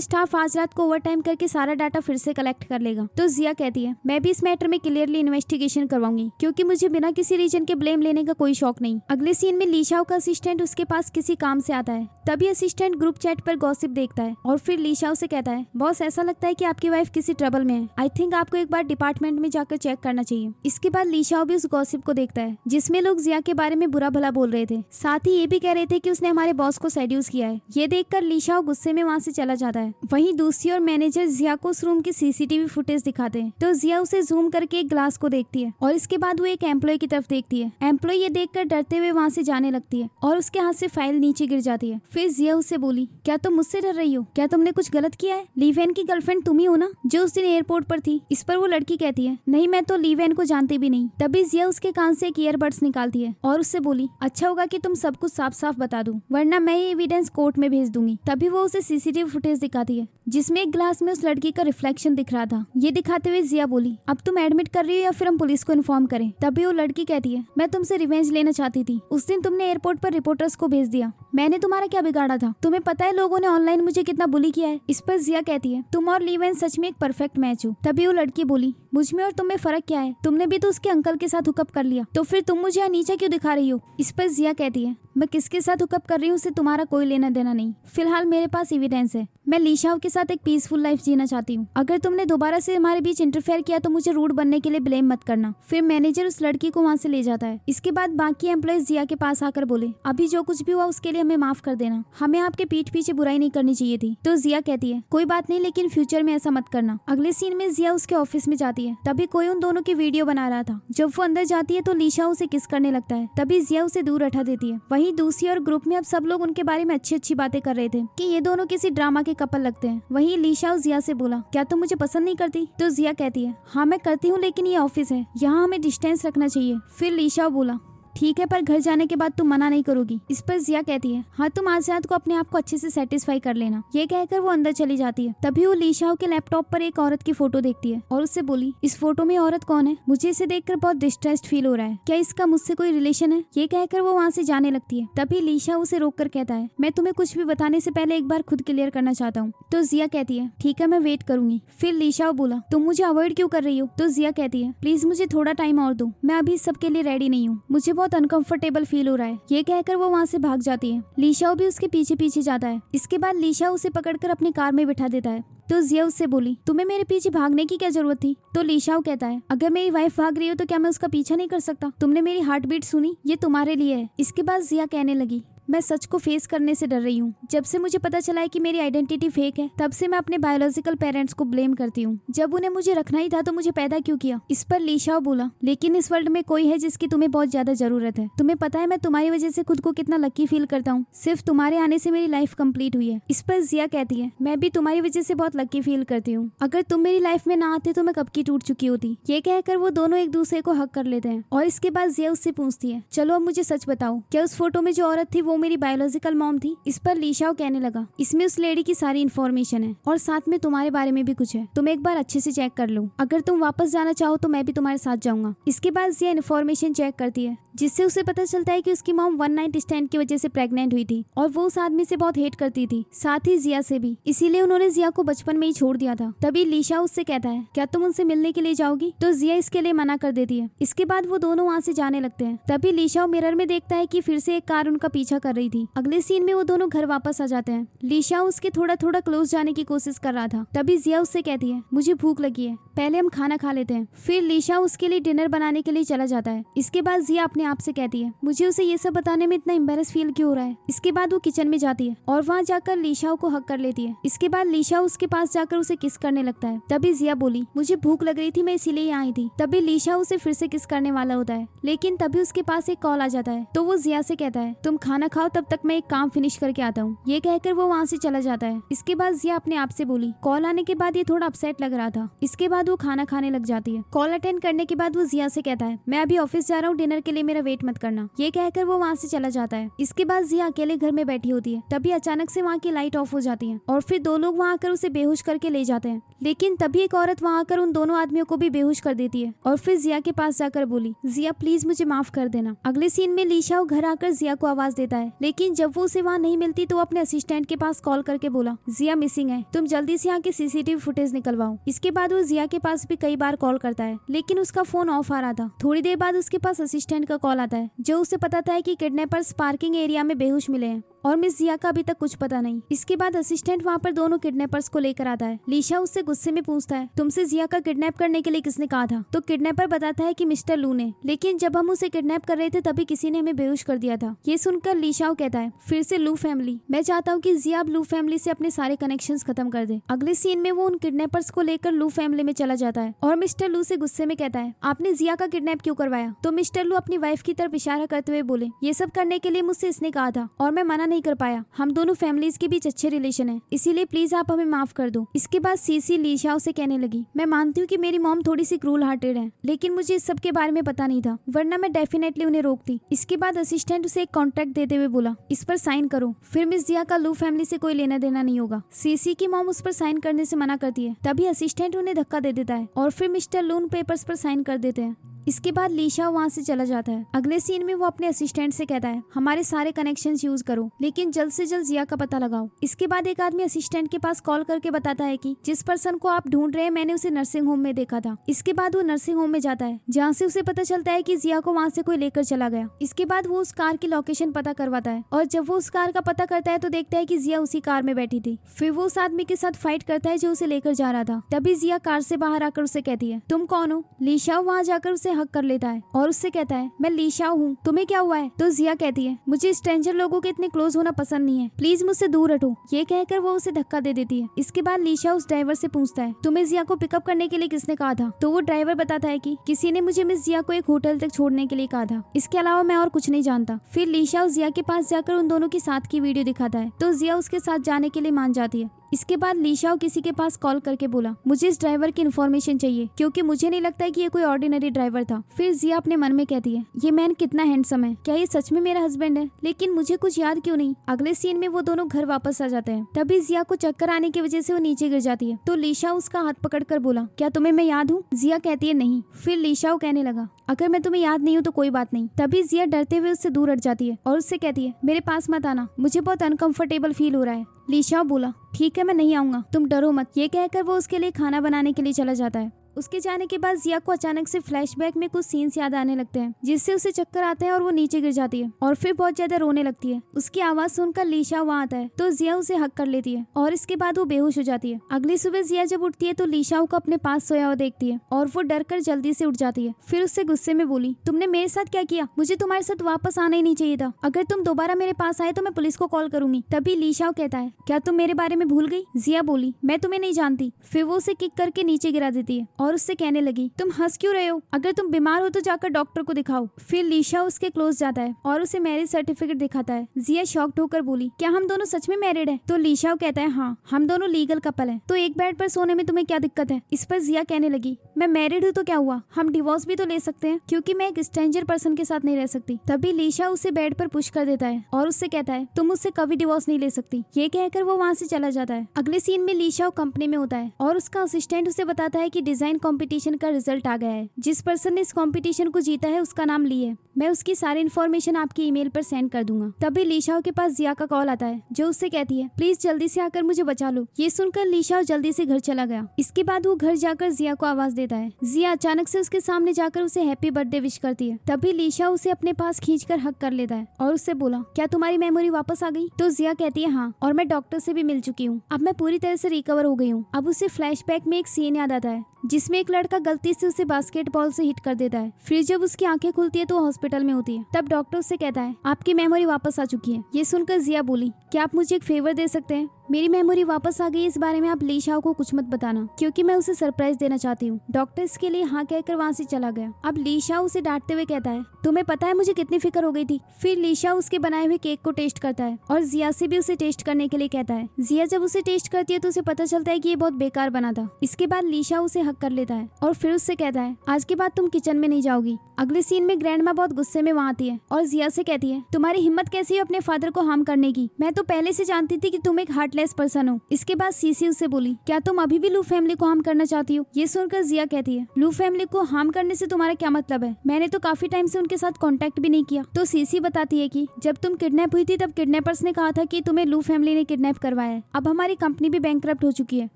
स्टाफ आज रात को ओवर टाइम करके सारा डाटा फिर से कलेक्ट कर लेगा। तो जिया कहती है, मैं भी इस मैटर में क्लियरली इन्वेस्टिगेशन करवाऊंगी क्योंकि मुझे बिना किसी रीजन के ब्लेम लेने का कोई शौक नहीं। अगले सीन में लीशाओ का असिस्टेंट उसके पास किसी काम से आता है। तभी असिस्टेंट ग्रुप चैट पर गॉसिप देखता है और फिर लीशाओ से कहता है, बॉस ऐसा लगता है कि आपकी वाइफ किसी ट्रबल में है। आई थिंक आपको एक बार डिपार्टमेंट में जाकर चेक करना चाहिए। इसके बाद लीशाओ भी उस गॉसिप को देखता है जिसमें लोग जिया के बारे में बुरा भला बोल रहे थे। साथ ही ये भी कह रहे थे कि उसने हमारे बॉस को सेड्यूस किया है। ये देखकर लीशाओ गुस्से में वहाँ से चला जाता है। वहीं दूसरी ओर मैनेजर जिया को उस रूम की सीसीटीवी फुटेज दिखाते हैं तो जिया उसे जूम करके एक ग्लास को देखती है और इसके बाद वो एक एम्प्लॉय की तरफ देखती है। एम्प्लॉय ये देखकर डरते हुए वहाँ से जाने लगती है और उसके हाथ से फाइल नीचे गिर जाती है। फिर जिया उससे बोली, क्या तुम मुझसे डर रही हो? क्या तुमने कुछ गलत किया है? लीवेन की गर्लफ्रेंड तुम ही हो ना जो उस दिन एयरपोर्ट पर थी? इस पर वो लड़की कहती है, नहीं, मैं तो लीवेन को जानती भी नहीं। तभी जिया उसके कान से एक ईयरबड्स निकालती है और उससे बोली, अच्छा होगा कि तुम सब कुछ साफ साफ बता दो वरना मैं ये एविडेंस कोर्ट में भेज दूंगी। तभी वो उसे सीसीटीवी फुटेज दिखाती है जिसमें एक ग्लास में उस लड़की का रिफ्लेक्शन दिख रहा था। ये दिखाते हुए जिया बोली, अब तुम एडमिट कर रही हो या फिर हम पुलिस को इन्फॉर्म करें? तभी वो लड़की कहती है, मैं तुमसे रिवेंज लेना चाहती थी। उस दिन तुमने एयरपोर्ट पर रिपोर्टर्स को भेज दिया। मैंने तुम्हारा क्या बिगाड़ा था? तुम्हें पता है लोगों ने ऑनलाइन मुझे कितना बुली किया है। इस पर जिया कहती है, तुम और लीवेन सच में एक परफेक्ट मैच हो। तभी वो लड़की बोली, मुझ में और तुम में फर्क क्या है? तुमने भी तो उसके अंकल के साथ हुकअप कर लिया, तो फिर तुम मुझे यहाँ नीचे क्यों दिखा रही हो? इस पर जिया कहती है, मैं किसके साथ हुकअप कर रही हूँ उससे तुम्हारा कोई लेना देना नहीं। फिलहाल मेरे पास एविडेंस है। मैं लीशाओ के साथ एक पीसफुल लाइफ जीना चाहती हूँ। अगर तुमने दोबारा से हमारे बीच इंटरफेयर किया तो मुझे रूड बनने के लिए ब्लेम मत करना। फिर मैनेजर उस लड़की को वहाँ से ले जाता है। इसके बाद बाकी एम्प्लॉयज जिया के पास आकर बोले, अभी जो कुछ भी हुआ उसके लिए हमें माफ कर देना। हमें आपके पीठ पीछे बुराई नहीं करनी चाहिए थी। तो जिया कहती है, कोई बात नहीं, लेकिन फ्यूचर में ऐसा मत करना। अगले सीन में जिया उसके ऑफिस में जाती है। तभी कोई उन दोनों की वीडियो बना रहा था। जब वो अंदर जाती है तो लीशाओ उसे किस करने लगता है। तभी जिया उसे दूर हटा देती है। वहीं दूसरी ओर ग्रुप में अब सब लोग उनके बारे में अच्छी अच्छी बातें कर रहे थे कि ये दोनों किसी ड्रामा के कपल लगते हैं। वहीं लीशाओ जिया से बोला, क्या तुम मुझे पसंद नहीं करती? तो जिया कहती है, हाँ मैं करती हूँ, लेकिन ये ऑफिस है, यहाँ हमें डिस्टेंस रखना चाहिए। फिर लीशाओ बोला, ठीक है, पर घर जाने के बाद तुम मना नहीं करोगी? इस पर जिया कहती है, हाँ तुम आज रात को अपने आप को अच्छे से सेटिस्फाई कर लेना। ये कहकर वो अंदर चली जाती है। तभी वो लीशाओ के लैपटॉप पर एक औरत की फोटो देखती है और उससे बोली, इस फोटो में औरत कौन है? मुझे इसे देखकर बहुत डिस्ट्रेस्ड फील हो रहा है। क्या इसका मुझसे कोई रिलेशन है? ये कहकर वो वहाँ से जाने लगती है। तभी लीशाओ उसे रोक कर कहता है, मैं तुम्हें कुछ भी बताने से पहले एक बार खुद क्लियर करना चाहता हूँ। तो जिया कहती है, ठीक है, मैं वेट करूंगी। फिर लीशाओ बोला, तुम मुझे अवॉइड क्यों कर रही हो? तो जिया कहती है, प्लीज मुझे थोड़ा टाइम और दो, मैं अभी सबके लिए रेडी नहीं हूँ, मुझे बहुत अनकंफर्टेबल फील हो रहा है। ये कहकर वो वहाँ से भाग जाती है। लीशाओ भी उसके पीछे पीछे जाता है। इसके बाद लीशाओ उसे पकड़कर अपनी कार में बिठा देता है। तो जिया उससे बोली, तुम्हें मेरे पीछे भागने की क्या जरूरत थी? तो लीशाओ कहता है, अगर मेरी वाइफ भाग रही हो तो क्या मैं उसका पीछा नहीं कर सकता? तुमने मेरी हार्ट बीट सुनी? ये तुम्हारे लिए है। इसके बाद जिया कहने लगी, मैं सच को फेस करने से डर रही हूँ। जब से मुझे पता चला है कि मेरी आइडेंटिटी फेक है, तब से मैं अपने बायोलॉजिकल पेरेंट्स को ब्लेम करती हूँ। जब उन्हें मुझे रखना ही था तो मुझे पैदा क्यों किया? इस पर लीशाओ बोला, लेकिन इस वर्ल्ड में कोई है जिसकी तुम्हें बहुत ज्यादा जरूरत है। तुम्हें पता है मैं तुम्हारी वजह से खुद को कितना लकी फील करता हूँ। सिर्फ तुम्हारे आने से मेरी लाइफ कंप्लीट हुई है। इस पर जिया कहती है, मैं भी तुम्हारी वजह से बहुत लकी फील करती हूँ। अगर तुम मेरी लाइफ में ना आते तो मैं कब की टूट चुकी होती। ये कहकर वो दोनों एक दूसरे को हक कर लेते हैं और इसके बाद जिया उससे पूछती है, चलो अब मुझे सच बताओ, क्या उस फोटो में जो औरत थी वो मेरी बायोलॉजिकल मॉम थी? इस पर लीशाओ कहने लगा, इसमें उस लेडी की सारी इन्फॉर्मेशन है और साथ में तुम्हारे बारे में भी कुछ है। तुम एक बार अच्छे से चेक कर लो। अगर तुम वापस जाना चाहो तो मैं भी तुम्हारे साथ जाऊंगा। इसके बाद जिया इन्फॉर्मेशन चेक करती है जिससे उसे पता चलता है कि उसकी मॉम वन नाइट स्टैंड की वजह से प्रेग्नेंट हुई थी और वो उस आदमी से बहुत हेट करती थी, साथ ही जिया से भी। इसीलिए उन्होंने जिया को बचपन में ही छोड़ दिया था। तभी लीशाओ उससे कहता है, क्या तुम उनसे मिलने के लिए जाओगी? तो जिया इसके लिए मना कर देती है। इसके बाद वो दोनों वहाँ से जाने लगते हैं। तभी लीशाओ मिरर में देखता है कि फिर से एक कार उनका पीछा कर कर रही थी। अगले सीन में वो दोनों घर वापस आ जाते हैं। लीशा उसके थोड़ा थोड़ा क्लोज जाने की कोशिश कर रहा था। तभी जिया उससे कहती है मुझे भूख लगी है, पहले हम खाना खा लेते हैं। फिर लीशा उसके लिए डिनर बनाने के लिए चला जाता है। इसके बाद जिया अपने आप से कहती है मुझे उसे ये सब बताने में इतना एम्बेरस फील क्यों हो रहा है। इसके बाद वो किचन में जाती है और वहाँ जाकर लीशा को हक कर लेती है। इसके बाद लीशा उसके पास जाकर उसे किस करने लगता है। तभी जिया बोली मुझे भूख लग रही थी, मैं इसीलिए यहाँ आई थी। तभी लीशा उसे फिर से किस करने वाला होता है, लेकिन तभी उसके पास एक कॉल आ जाता है। तो वो जिया से कहता है तुम खाना खाओ, तब तक मैं एक काम फिनिश करके आता हूँ। ये कहकर वो वहाँ से चला जाता है। इसके बाद जिया अपने आप से बोली कॉल आने के बाद ये थोड़ा अपसेट लग रहा था। इसके बाद वो खाना खाने लग जाती है। कॉल अटेंड करने के बाद वो जिया से कहता है मैं अभी ऑफिस जा रहा हूँ, डिनर के लिए मेरा वेट मत करना। ये कहकर वो वहाँ से चला जाता है। इसके बाद जिया अकेले घर में बैठी होती है। तभी अचानक से वहाँ की लाइट ऑफ हो जाती है और फिर दो लोग वहाँ आकर उसे बेहोश करके ले जाते हैं। लेकिन तभी एक औरत वहाँ आकर उन दोनों आदमियों को भी बेहोश कर देती है और फिर जिया के पास जाकर बोली जिया प्लीज मुझे माफ कर देना। अगले सीन में लीशा घर आकर जिया को आवाज देता है, लेकिन जब वो उसे वहाँ नहीं मिलती तो वो अपने असिस्टेंट के पास कॉल करके बोला जिया मिसिंग है, तुम जल्दी से यहाँ के सीसीटीवी फुटेज निकलवाओ। इसके बाद वो जिया के पास भी कई बार कॉल करता है, लेकिन उसका फोन ऑफ आ रहा था। थोड़ी देर बाद उसके पास असिस्टेंट का कॉल आता है जो उसे बताता है कि किडनैपर्स पार्किंग एरिया में बेहोश मिले हैं और मिस जिया का अभी तक कुछ पता नहीं। इसके बाद असिस्टेंट वहाँ पर दोनों किडनैपर्स को लेकर आता है। लीशा उससे गुस्से में पूछता है तुमसे जिया का किडनैप करने के लिए किसने कहा था। तो किडनैपर बताता है कि मिस्टर लू ने, लेकिन जब हम उसे किडनैप कर रहे थे तभी किसी ने हमें बेहोश कर दिया था। ये सुनकर लीशा कहता है फिर से लू फैमिली, मैं चाहता हूँ कि जिया अब लू फैमिली से अपने सारे कनेक्शंस खत्म कर दे। अगले सीन में वो उन किडनैपर्स को लेकर लू फैमिली में चला जाता है और मिस्टर लू से गुस्से में कहता है आपने जिया का किडनैप क्यों करवाया। तो मिस्टर लू अपनी वाइफ की तरफ इशारा करते हुए बोले ये सब करने के लिए मुझसे इसने कहा था और मैं मना नहीं कर पाया। हम दोनों फैमिलीज के बीच अच्छे रिलेशन है, इसीलिए प्लीज आप हमें माफ कर दो। इसके बाद सीसी लीशा से कहने लगी मैं मानती हूँ कि मेरी मॉम थोड़ी सी क्रूल हार्टेड है, लेकिन मुझे इस सब के बारे में पता नहीं था, वरना मैं डेफिनेटली उन्हें रोकती। इसके बाद असिस्टेंट उसे एक कॉन्ट्रैक्ट देते हुए बोला इस पर साइन करो, फिर मिस जिया का लू फैमिली से कोई लेना देना नहीं होगा। सीसी की मॉम उस पर साइन करने से मना करती है। तभी असिस्टेंट उन्हें धक्का दे देता है और फिर मिस्टर लून पेपर्स पर साइन कर देते हैं। इसके बाद लीशा वहाँ से चला जाता है। अगले सीन में वो अपने असिस्टेंट से कहता है हमारे सारे कनेक्शंस यूज करो, लेकिन जल्द से जल्द जिया का पता लगाओ। इसके बाद एक आदमी असिस्टेंट के पास कॉल करके बताता है कि जिस पर्सन को आप ढूंढ रहे हैं मैंने उसे नर्सिंग होम में देखा था। इसके बाद वो नर्सिंग होम में जाता है जहाँ से उसे पता चलता है कि जिया को वहाँ से कोई लेकर चला गया। इसके बाद वो उस कार की लोकेशन पता करवाता है और जब वो उस कार का पता करता है तो देखता है कि जिया उसी कार में बैठी थी। फिर वो उस आदमी के साथ फाइट करता है जो उसे लेकर जा रहा था। तभी जिया कार से बाहर आकर उसे कहती है तुम कौन हो। लीशा वहाँ जाकर उसे हक कर लेता है और उससे कहता है मैं लीशा हूँ, तुम्हें क्या हुआ है। तो जिया कहती है मुझे स्ट्रेंजर लोगों के इतने क्लोज होना पसंद नहीं है, प्लीज मुझसे दूर हटो। ये कहकर वो उसे धक्का दे देती है। इसके बाद लीशा उस ड्राइवर से पूछता है तुम्हें जिया को पिकअप करने के लिए किसने कहा था। तो वो ड्राइवर बताता है कि किसी ने मुझे मिस जिया को एक होटल तक छोड़ने के लिए कहा था, इसके अलावा मैं और कुछ नहीं जानता। फिर लीशा उस जिया के पास जाकर उन दोनों के साथ की वीडियो दिखाता है तो जिया उसके साथ जाने के लिए मान जाती है। इसके बाद लीशा किसी के पास कॉल करके बोला मुझे इस ड्राइवर की इन्फॉर्मेशन चाहिए, क्योंकि मुझे नहीं लगता है कि ये कोई ऑर्डिनरी ड्राइवर था। फिर जिया अपने मन में कहती है ये मैन कितना हैंडसम है, क्या ये सच में मेरा हस्बैंड है, लेकिन मुझे कुछ याद क्यों नहीं। अगले सीन में वो दोनों घर वापस आ जाते हैं। तभी जिया को चक्कर आने की वजह से वो नीचे गिर जाती है। तो लीशा उसका हाथ पकड़कर बोला क्या तुम्हें मैं याद हूँ। जिया कहती है नहीं। फिर लीशा कहने लगा अगर मैं तुम्हें याद नहीं हूँ तो कोई बात नहीं। तभी जिया डरते हुए उससे दूर हट जाती है और उससे कहती है मेरे पास मत आना, मुझे बहुत अनकंफर्टेबल फील हो रहा है। लीशा बोला ठीक है मैं नहीं आऊंगा, तुम डरो मत। ये कहकर वो उसके लिए खाना बनाने के लिए चला जाता है। उसके जाने के बाद जिया को अचानक से फ्लैशबैक में कुछ सीन्स याद आने लगते हैं, जिससे उसे चक्कर आते हैं और वो नीचे गिर जाती है और फिर बहुत ज्यादा रोने लगती है। उसकी आवाज सुनकर लीशा वहाँ आता है तो जिया उसे हक कर लेती है और इसके बाद वो बेहोश हो जाती है। अगली सुबह जिया जब उठती है तो लीशा को अपने पास सोया हुआ देखती है और वो डर कर जल्दी से उठ जाती है। फिर उससे गुस्से में बोली तुमने मेरे साथ क्या किया, मुझे तुम्हारे साथ वापस आना ही नहीं चाहिए था। अगर तुम दोबारा मेरे पास आए तो मैं पुलिस को कॉल करूंगी। तभी लीशा कहता है क्या तुम मेरे बारे में भूल गई। जिया बोली मैं तुम्हें नहीं जानती। फिर वो उसे किक करके नीचे गिरा देती है और उससे कहने लगी तुम हंस क्यों रहे हो, अगर तुम बीमार हो तो जाकर डॉक्टर को दिखाओ। फिर लीशा उसके क्लोज जाता है और उसे मैरिज सर्टिफिकेट दिखाता है। जिया शॉक्ड होकर बोली क्या हम दोनों सच में मैरिड हैं। तो लीशा कहता है हाँ हम दोनों लीगल कपल हैं, तो एक बेड पर सोने में तुम्हें क्या दिक्कत है। इस पर जिया कहने लगी मैं मैरिड हूँ तो क्या हुआ, हम डिवोर्स भी तो ले सकते हैं, क्योंकि मैं एक स्ट्रेंजर पर्सन के साथ नहीं रह सकती। तभी लीशा उसे बेड पर पुश कर देता है और उससे कहता है तुम मुझसे कभी डिवोर्स नहीं ले सकती। ये कहकर वो वहाँ से चला जाता है। अगले सीन में लीशा कंपनी में होता है और उसका असिस्टेंट उसे बताता है कि डिजाइन डिजाइन कंपटीशन का रिजल्ट आ गया है। जिस पर्सन ने इस कंपटीशन को जीता है उसका नाम ली है। मैं उसकी सारी इन्फॉर्मेशन आपकी ईमेल पर सेंड कर दूंगा। तभी लीशाओ के पास जिया का कॉल आता है जो उससे कहती है प्लीज जल्दी से आकर मुझे बचा लो। ये सुनकर लीशाओ जल्दी से घर चला गया। इसके बाद वो घर जाकर जिया को आवाज देता है। जिया अचानक से उसके सामने जाकर उसे हैप्पी बर्थडे विश करती है। तभी लीशाओ उसे अपने पास खींचकर हक कर लेता है और उससे बोला क्या तुम्हारी मेमोरी वापस आ गई? तो जिया कहती है हाँ, और मैं डॉक्टर से भी मिल चुकी हूँ। अब मैं पूरी तरह से रिकवर हो गई हूँ। अब उसे फ्लैशबैक में एक सीन याद आता है जिसमें एक लड़का गलती से उसे बास्केटबॉल से हिट कर देता है। फिर जब उसकी आंखें खुलती है तो वो हॉस्पिटल में होती है। तब डॉक्टर उससे कहता है आपकी मेमोरी वापस आ चुकी है। ये सुनकर जिया बोली क्या आप मुझे एक फेवर दे सकते हैं? मेरी मेमोरी वापस आ गई, इस बारे में आप लीशाओ को कुछ मत बताना क्योंकि मैं उसे सरप्राइज देना चाहती हूँ। डॉक्टर इसके लिए हाँ कहकर वहाँ से चला गया। अब लीशाओ उसे डांटते हुए कहता है तुम्हें पता है मुझे कितनी फिक्र हो गई थी। फिर लीशाओ उसके बनाए हुए केक को टेस्ट करता है और जिया से भी उसे टेस्ट करने के लिए कहता है। जिया जब उसे टेस्ट करती है तो उसे पता चलता है कि ये बहुत बेकार बना था। इसके बाद लीशाओ उसे हक कर लेता है और फिर उससे कहता है आज के बाद तुम किचन में नहीं जाओगी। अगले सीन में ग्रैंडमा बहुत गुस्से में वहाँ आती है और जिया से कहती है तुम्हारी हिम्मत कैसी है अपने फादर को हार्म करने की? मैं तो पहले से जानती थी कि तुम एक हार्टलेस पर्सन हो। इसके बाद सीसी उससे बोली क्या तुम अभी भी लू फैमिली को हार्म करना चाहती हो? ये सुनकर जिया कहती है लू फैमिली को हार्म करने से तुम्हारा क्या मतलब है? मैंने तो काफी टाइम से उनके साथ कांटेक्ट भी नहीं किया। तो सीसी बताती है कि जब तुम किडनैप हुई थी तब किडनैपर्स ने कहा था कि तुम्हें लू फैमिली ने किडनैप करवाया है। अब हमारी कंपनी भी बैंकरप्ट हो चुकी है।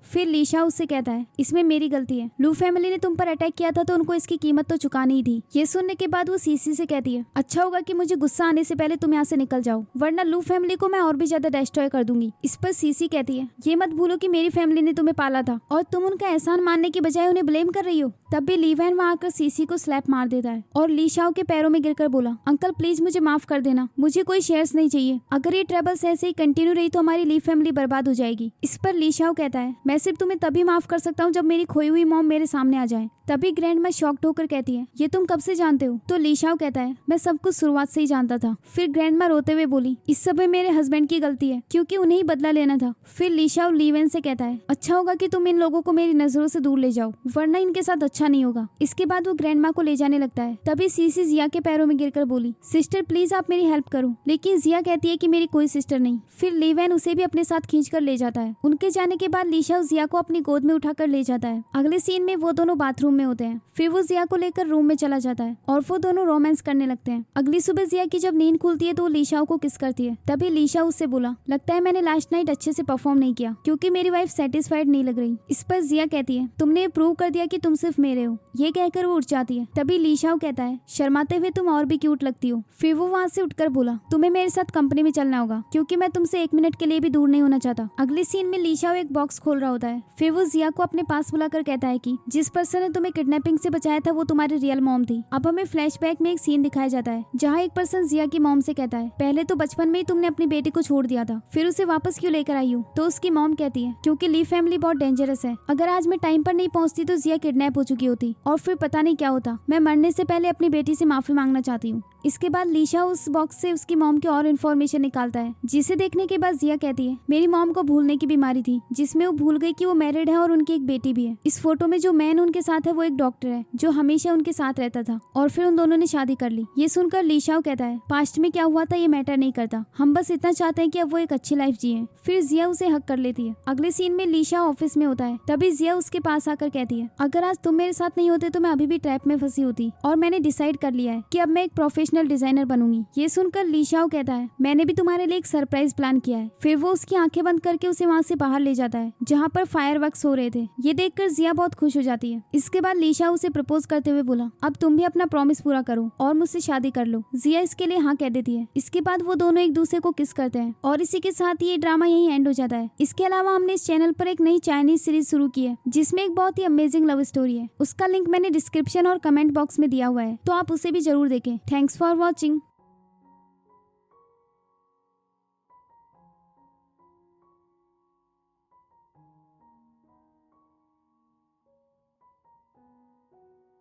फिर लीशा उससे कहता है इसमें मेरी गलती है। लू फैमिली ने तुम पर अटैक किया था तो उनको इसकी कीमत तो चुकानी ही थी। ये सुनने के बाद वो सीसी से कहती है अच्छा होगा कि मुझे गुस्सा आने से पहले तुम यहाँ से निकल जाओ, वरना लू फैमिली को मैं और भी ज्यादा डिस्ट्रॉय कर दूंगी। इस पर सीसी कहती है ये मत भूलो कि मेरी फैमिली ने तुम्हें पाला था और तुम उनका एहसान मानने की बजाय उन्हें ब्लेम कर रही हो। तब भी लीवैन वहाँ आकर सीसी को स्लैप मार देता है और लीशाओ के पैरों में गिरकर बोला अंकल प्लीज मुझे माफ कर देना, मुझे कोई शेयर्स नहीं चाहिए। अगर ये ट्रबल्स ऐसे ही कंटिन्यू रही तो हमारी ली फैमिली बर्बाद हो जाएगी। इस पर लीशाओ कहता है मैं सिर्फ तुम्हें तभी माफ कर सकता हूँ जब मेरी खोई हुई मॉम मेरे सामने आ जाए। तभी ग्रैंडमा शॉक्ड होकर कहती है ये तुम कब से जानते हो? तो लीशाओ कहता है मैं सब कुछ शुरुआत से ही जानता था। फिर ग्रैंडमा रोते हुए बोली इस सब में मेरे हस्बैंड की गलती है क्योंकि उन्हें ही बदला लेना था। फिर लीशाओ लीवेन से कहता है अच्छा होगा कि तुम इन लोगों को मेरी नजरों से दूर ले जाओ, वरना इनके साथ अच्छा नहीं होगा। इसके बाद वो ग्रैंडमा को ले जाने लगता है। तभी सीसी जिया के पैरों में गिरकर बोली सिस्टर प्लीज आप मेरी हेल्प करो। लेकिन जिया कहती है कि मेरी कोई सिस्टर नहीं। फिर लीवेन उसे भी अपने साथ खींचकर ले जाता है। उनके जाने के बाद लीशाओ जिया को अपनी गोद में उठाकर ले जाता है। अगले सीन में वो दोनों बाथरूम में होते हैं। फिर वो जिया को लेकर रूम में चला जाता है और वो दोनों रोमांस करने लगते हैं। अगली सुबह जिया की जब नींद खुलती है तो वो लीशाओ को किस करती है। तभी लीशाओ उससे बोला लगता है मैंने लास्ट नाइट अच्छे से परफॉर्म नहीं किया क्योंकि मेरी वाइफ सेटिस्फाइड नहीं लग रही। इस पर जिया कहती है तुमने प्रूव कर दिया कि तुम सिर्फ मेरे हो। ये कहकर वो उठ जाती है। तभी लीशाओ कहता है शर्माते हुए तुम और भी क्यूट लगती हो। फिर वो वहाँ से उठकर बोला तुम्हें मेरे साथ कंपनी में चलना होगा क्योंकि मैं तुमसे 1 मिनट के लिए भी दूर नहीं होना चाहता। अगले सीन में लीशाओ एक बॉक्स खोल रहा होता है। फिर वो जिया को अपने पास बुलाकर कहता है कि जिस पर्सन ने तुम्हें किडनैपिंग से बचाया था वो तुम्हारी रियल मॉम थी। अब हमें फ्लैशबैक में एक सीन दिखाया जाता है जहाँ एक पर्सन जिया की मॉम से कहता है पहले तो बचपन में ही तुमने अपनी बेटी को छोड़ दिया था, फिर उसे वापस क्यों लेकर आई हो? तो उसकी मॉम कहती है क्योंकि ली फैमिली बहुत डेंजरस है। अगर आज मैं टाइम पर नहीं पहुँचती तो जिया किडनैप हो चुकी होती और फिर पता नहीं क्या होता। मैं मरने से पहले अपनी बेटी से माफी मांगना चाहती हूँ। इसके बाद लीशा उस बॉक्स से उसकी मॉम की और इन्फॉर्मेशन निकालता है जिसे देखने के बाद जिया कहती है मेरी मॉम को भूलने की बीमारी थी जिसमें वो भूल गई कि वो मैरिड है और उनकी एक बेटी भी है। इस फोटो में जो मैन उनके साथ है वो एक डॉक्टर है जो हमेशा उनके साथ रहता था और फिर उन दोनों ने शादी कर ली। ये सुनकर लीशाओ कहता है पास्ट में क्या हुआ था ये मैटर नहीं करता, हम बस इतना चाहते हैं कि अब वो एक अच्छी लाइफ जिए। फिर जिया उसे हक कर लेती है। अगले सीन में लीशा ऑफिस में होता है। तभी जिया उसके पास आकर कहती है अगर आज तुम मेरे साथ नहीं होते तो मैं अभी भी ट्रैप में फंसी होती और मैंने डिसाइड कर लिया है कि अब मैं एक प्रोफेशनल डिजाइनर बनूंगी। ये सुनकर लीशाओ कहता है मैंने भी तुम्हारे लिए एक सरप्राइज प्लान किया है। फिर वो उसकी आंखें बंद करके उसे वहाँ से बाहर ले जाता है जहाँ पर फायरवर्क्स हो रहे थे। ये देखकर जिया बहुत खुश हो जाती है। इसके बाद लीशा उसे प्रपोज करते हुए बोला अब तुम भी अपना प्रॉमिस पूरा करो और मुझसे शादी कर लो। जिया इसके लिए हाँ कह देती है। इसके बाद वो दोनों एक दूसरे को किस करते हैं और इसी के साथ ये ड्रामा यहीं एंड हो जाता है। इसके अलावा हमने इस चैनल पर एक नई चाइनीज सीरीज शुरू की है जिसमें एक बहुत ही अमेजिंग लव स्टोरी है। उसका लिंक मैंने डिस्क्रिप्शन और कमेंट बॉक्स में दिया हुआ है तो आप उसे भी जरूर देखें। Thanks for watching.